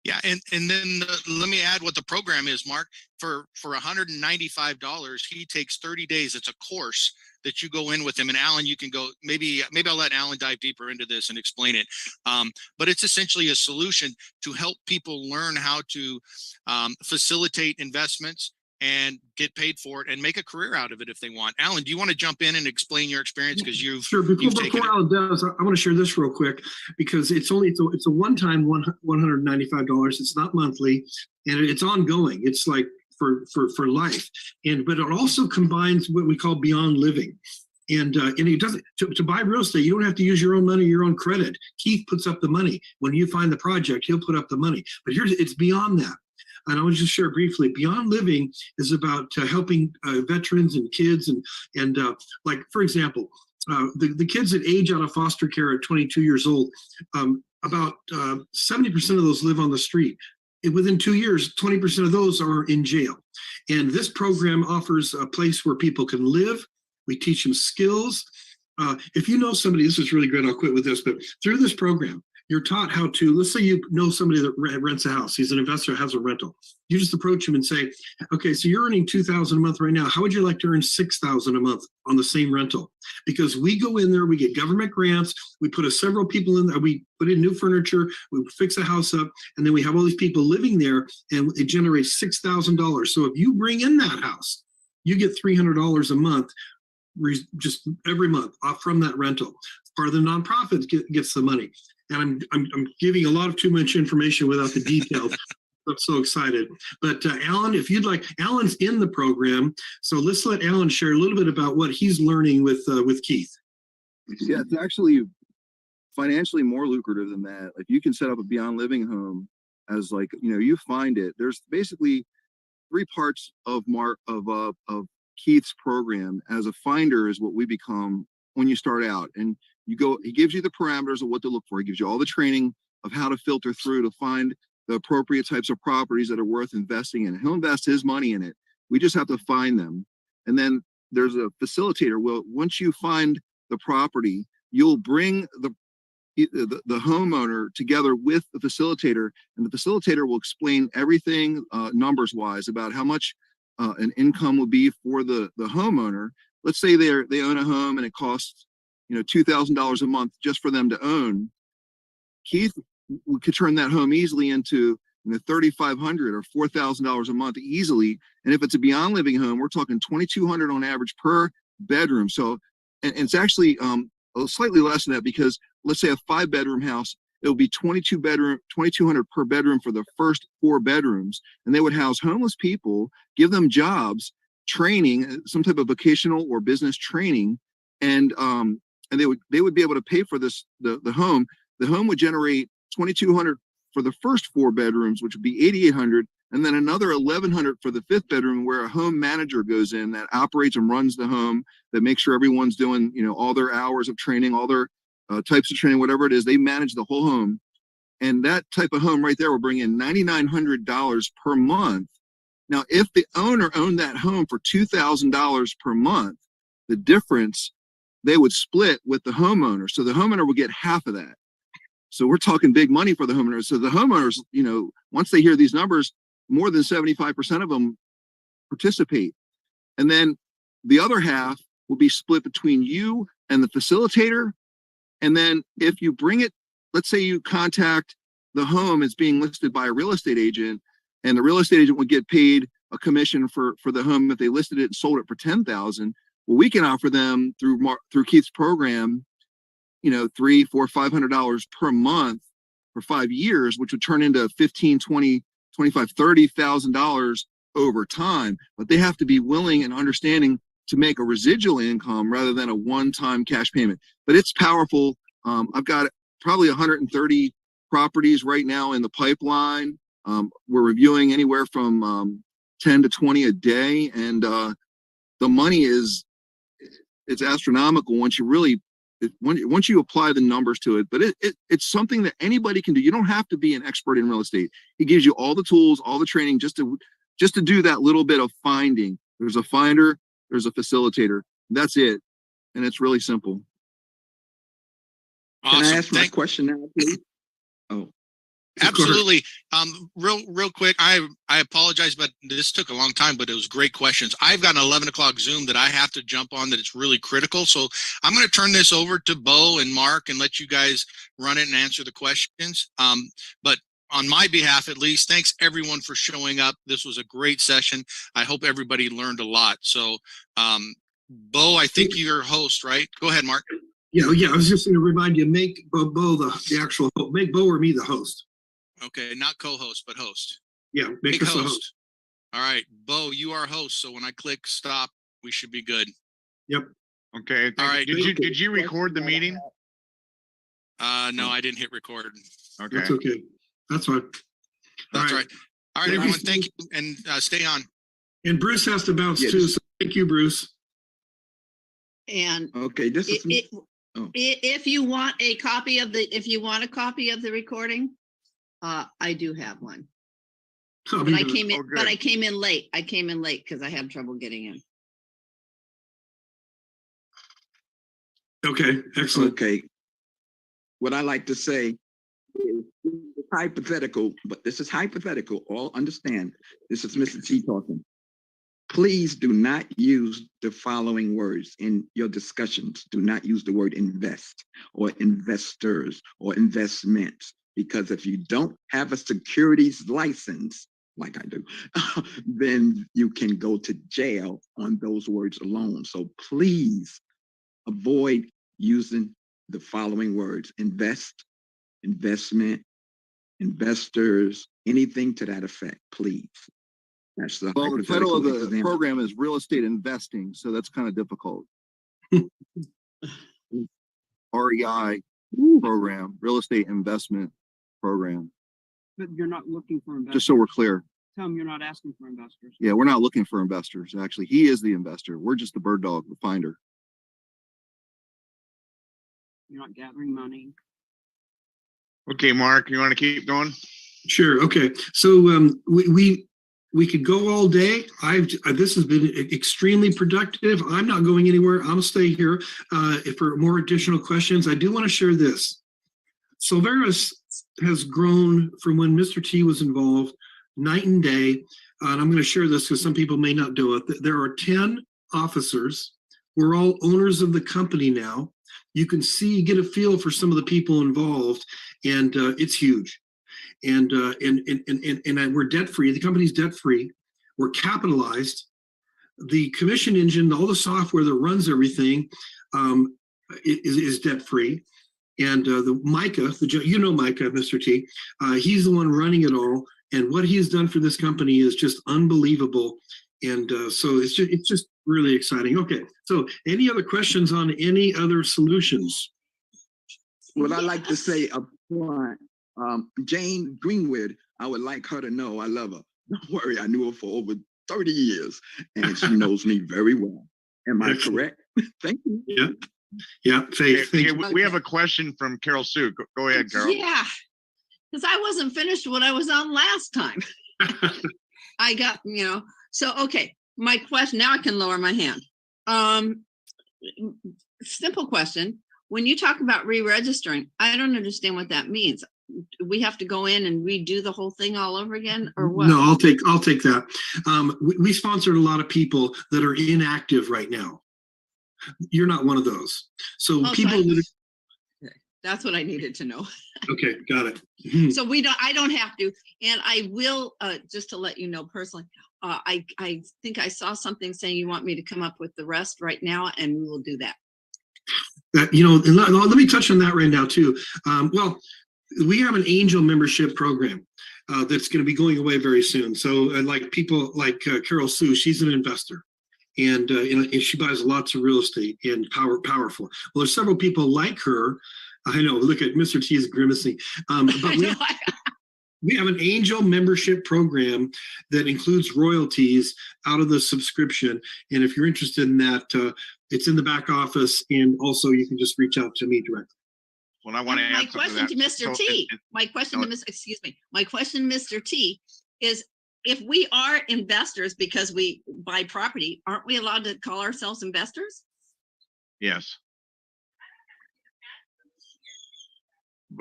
Yeah, and then let me add what the program is, Mark. For $195, he takes 30 days. It's a course that you go in with him. And Alan, you can go, maybe I'll let Alan dive deeper into this and explain it. But it's essentially a solution to help people learn how to facilitate investments and get paid for it and make a career out of it if they want. Alan, do you want to jump in and explain your experience? Because Sure. Before Alan does, I want to share this real quick, because it's a one-time $195. It's not monthly, and it's ongoing. It's like for life. But it also combines what we call beyond living. And it doesn't, to buy real estate, you don't have to use your own money, your own credit. Keith puts up the money. When you find the project, he'll put up the money. But it's beyond that. And I want to just share briefly. Beyond Living is about helping veterans and kids, and like, for example, the kids that age out of foster care at 22 years old, about 70% of those live on the street. Within 2 years, 20% of those are in jail. And this program offers a place where people can live. We teach them skills. If you know somebody, this is really great, I'll quit with this, but through this program, you're taught how to, let's say you know somebody that rents a house. He's an investor, has a rental. You just approach him and say, okay, so you're earning $2,000 a month right now. How would you like to earn $6,000 a month on the same rental? Because we go in there, we get government grants, we put several people in there, we put in new furniture, we fix a house up, and then we have all these people living there, and it generates $6,000. So if you bring in that house, you get $300 a month, just every month off from that rental. Part of the nonprofit gets the money. And I'm giving a lot of too much information without the details. I'm so excited. But Alan, if you'd like, Alan's in the program, so let's let Alan share a little bit about what he's learning with Keith. Yeah, it's actually financially more lucrative than that. Like, you can set up a Beyond Living home as, like, you find it. There's basically 3 parts of Keith's program. As a finder is what we become when you start out, and you go, he gives you the parameters of what to look for. He gives you all the training of how to filter through to find the appropriate types of properties that are worth investing in. He'll invest his money in it. We just have to find them. And then there's a facilitator. Well, once you find the property, you'll bring the homeowner together with the facilitator, and the facilitator will explain everything numbers wise about how much an income will be for the homeowner. Let's say they own a home and it costs $2,000 a month just for them to own, Keith could turn that home easily into $3,500 or $4,000 a month easily. And if it's a beyond living home, we're talking $2,200 on average per bedroom. So, and it's actually slightly less than that, because let's say a 5-bedroom house, it'll be $2,200 per bedroom for the first 4 bedrooms, and they would house homeless people, give them jobs, training, some type of vocational or business training, and they would be able to pay for this the home. The home would generate $2,200 for the first 4 bedrooms, which would be $8,800, and then another $1,100 for the 5th bedroom, where a home manager goes in that operates and runs the home, that makes sure everyone's doing all their hours of training, all their types of training, whatever it is. They manage the whole home, and that type of home right there will bring in $9,900 per month. Now, if the owner owned that home for $2,000 per month, the difference they would split with the homeowner. So the homeowner would get half of that. So we're talking big money for the homeowners. So the homeowners, once they hear these numbers, more than 75% of them participate. And then the other half will be split between you and the facilitator. And then if you bring it, let's say you contact the home as being listed by a real estate agent, and the real estate agent would get paid a commission for the home if they listed it and sold it for $10,000. Well, we can offer them through Keith's program, $300, $400, $500 per month for 5 years, which would turn into $15,000, $20,000, $25,000, $30,000 over time. But they have to be willing and understanding to make a residual income rather than a one-time cash payment. But it's powerful. I've got probably 130 properties right now in the pipeline. We're reviewing anywhere from 10 to 20 a day, and the money it's astronomical once you apply the numbers to it. But it's something that anybody can do. You don't have to be an expert in real estate. He gives you all the tools, all the training, just to do that little bit of finding. There's a finder, there's a facilitator. That's it, and it's really simple. Awesome. Can I ask my question now, please? Oh. Absolutely. Real quick, I apologize, but this took a long time, but it was great questions. I've got an 11 o'clock Zoom that I have to jump on that it's really critical. So I'm going to turn this over to Bo and Mark and let you guys run it and answer the questions. But on my behalf, at least, thanks everyone for showing up. This was a great session. I hope everybody learned a lot. So Bo, I think you're host, right? Go ahead, Mark. Yeah. I was just going to remind you, make Bo the actual host. Make Bo or me the host. Okay, not co-host, but host. Yeah, make us a host. All right, Bo, you are host. So when I click stop, we should be good. Yep. Okay. All right. Did you record the meeting? No, I didn't hit record. Okay. That's okay. That's fine. That's right. All right, everyone. Thank you, and stay on. And Bruce has to bounce too. So thank you, Bruce. And okay, this is. If you want a copy of the recording, I do have one. But I came in. But I came in late. I came in late because I had trouble getting in. Okay, excellent. Okay. What I like to say is hypothetical, but this is hypothetical. All understand. This is Mr. T talking. Please do not use the following words in your discussions. Do not use the word invest or investors or investments, because if you don't have a securities license, like I do, then you can go to jail on those words alone. So please avoid using the following words: invest, investment, investors, anything to that effect, please. That's the title of the program is real estate investing, so that's kind of difficult. REI program, real estate investment program. But you're not looking for investors. Just so we're clear. Tell them you're not asking for investors. Yeah, we're not looking for investors. Actually, he is the investor. We're just the bird dog, the finder. You're not gathering money. Okay, Mark, you want to keep going? Sure. Okay. So we could go all day. This has been extremely productive. I'm not going anywhere. I'm gonna stay here for more additional questions. I do want to share this. Silveris has grown from when Mr. T was involved night and day. And I'm going to share this because some people may not do it. There are 10 officers. We're all owners of the company now. you can see, get a feel for some of the people involved, and it's huge. And we're debt free. The company's debt free. We're capitalized. The commission engine, all the software that runs everything, is debt free. And the Micah, you know Micah, Mr. T, he's the one running it all. And what he has done for this company is just unbelievable. And so it's just really exciting. Okay, so any other questions on any other solutions? What I like to say up front, Jane Greenwood, I would like her to know I love her. Don't worry, I knew her for over 30 years, and she knows me very well. Am I correct? Thank you. Yeah. Yeah, Faith. Okay, we have a question from Carol Sue. Go ahead, Carol. Yeah, because I wasn't finished what I was on last time. I got, so, okay, my question, now I can lower my hand. Simple question. When you talk about re-registering, I don't understand what that means. We have to go in and redo the whole thing all over again, or what? No, I'll take that. We sponsored a lot of people that are inactive right now. You're not one of those. So people that's what I needed to know. Okay, got it. So I don't have to, and I will, just to let you know personally, I think I saw something saying you want me to come up with the rest right now, and we will do that. And let me touch on that right now too. Well, we have an angel membership program that's going to be going away very soon. So like people like Carol Sue, she's an investor. And she buys lots of real estate and powerful. Well, there's several people like her. I know, look at Mr. T is grimacing. But we have an angel membership program that includes royalties out of the subscription. And if you're interested in that, it's in the back office. And also you can just reach out to me directly. Well, I want to my question to Mr. T, my question to Mr. T is, if we are investors because we buy property, aren't we allowed to call ourselves investors? Yes.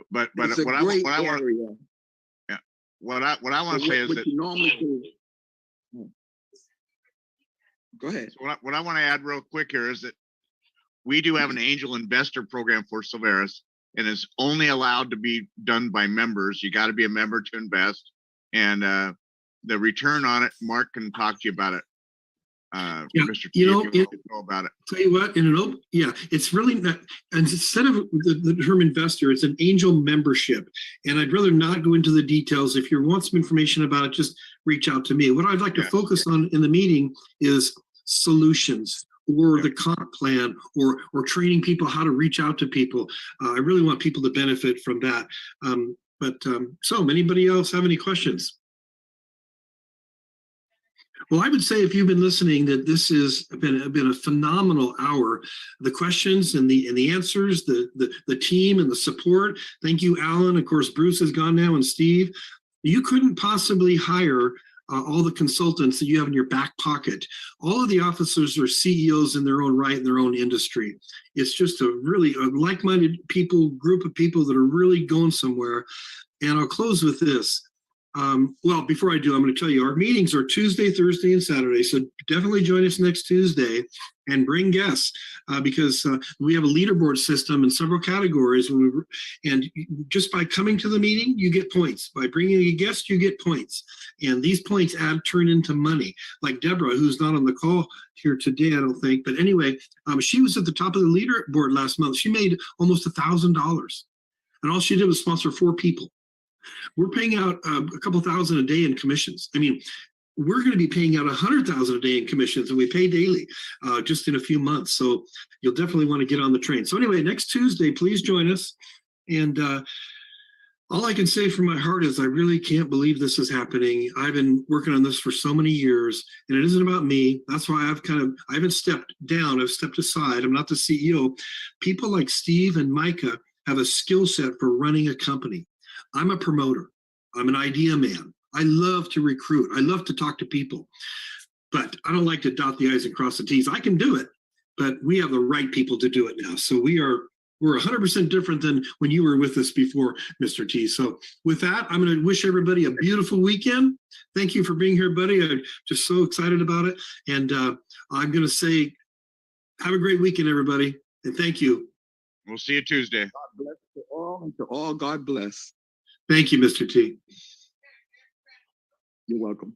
But It's what I want to say is that go ahead. So what I want to add real quick here is that we do have an angel investor program for Silveris, and it's only allowed to be done by members. You got to be a member to invest, and the return on it, Mark can talk to you about it. Mr. T, if you know about it. Tell you what, it's really not, instead of the term investor, it's an angel membership. And I'd rather not go into the details. If you want some information about it, just reach out to me. What I'd like to focus on in the meeting is solutions, or the comp plan, or training people how to reach out to people. I really want people to benefit from that. So anybody else have any questions? Well, I would say if you've been listening, that this has been a phenomenal hour. The questions and the answers, the team and the support. Thank you, Alan. Of course, Bruce has gone now, and Steve. You couldn't possibly hire all the consultants that you have in your back pocket. All of the officers are CEOs in their own right, in their own industry. It's just a really like-minded group of people that are really going somewhere. And I'll close with this. Well, before I do, I'm going to tell you our meetings are Tuesday, Thursday, and Saturday. So definitely join us next Tuesday and bring guests because we have a leaderboard system in several categories. And just by coming to the meeting, you get points. By bringing a guest, you get points. And these points turn into money. Like Deborah, who's not on the call here today, I don't think. But anyway, she was at the top of the leaderboard last month. She made almost $1,000. And all she did was sponsor 4 people. We're paying out a couple thousand a day in commissions. I mean, we're going to be paying out 100,000 a day in commissions, and we pay daily just in a few months. So you'll definitely want to get on the train. So anyway, next Tuesday, please join us. And all I can say from my heart is I really can't believe this is happening. I've been working on this for so many years, and it isn't about me. That's why I haven't stepped down. I've stepped aside. I'm not the CEO. People like Steve and Micah have a skill set for running a company. I'm a promoter. I'm an idea man. I love to recruit. I love to talk to people, but I don't like to dot the I's and cross the T's. I can do it, but we have the right people to do it now. So we're 100% different than when you were with us before, Mr. T. So with that, I'm going to wish everybody a beautiful weekend. Thank you for being here, buddy. I'm just so excited about it. And I'm going to say, have a great weekend, everybody. And thank you. We'll see you Tuesday. God bless to all, and to all, God bless. Thank you, Mr. T. You're welcome.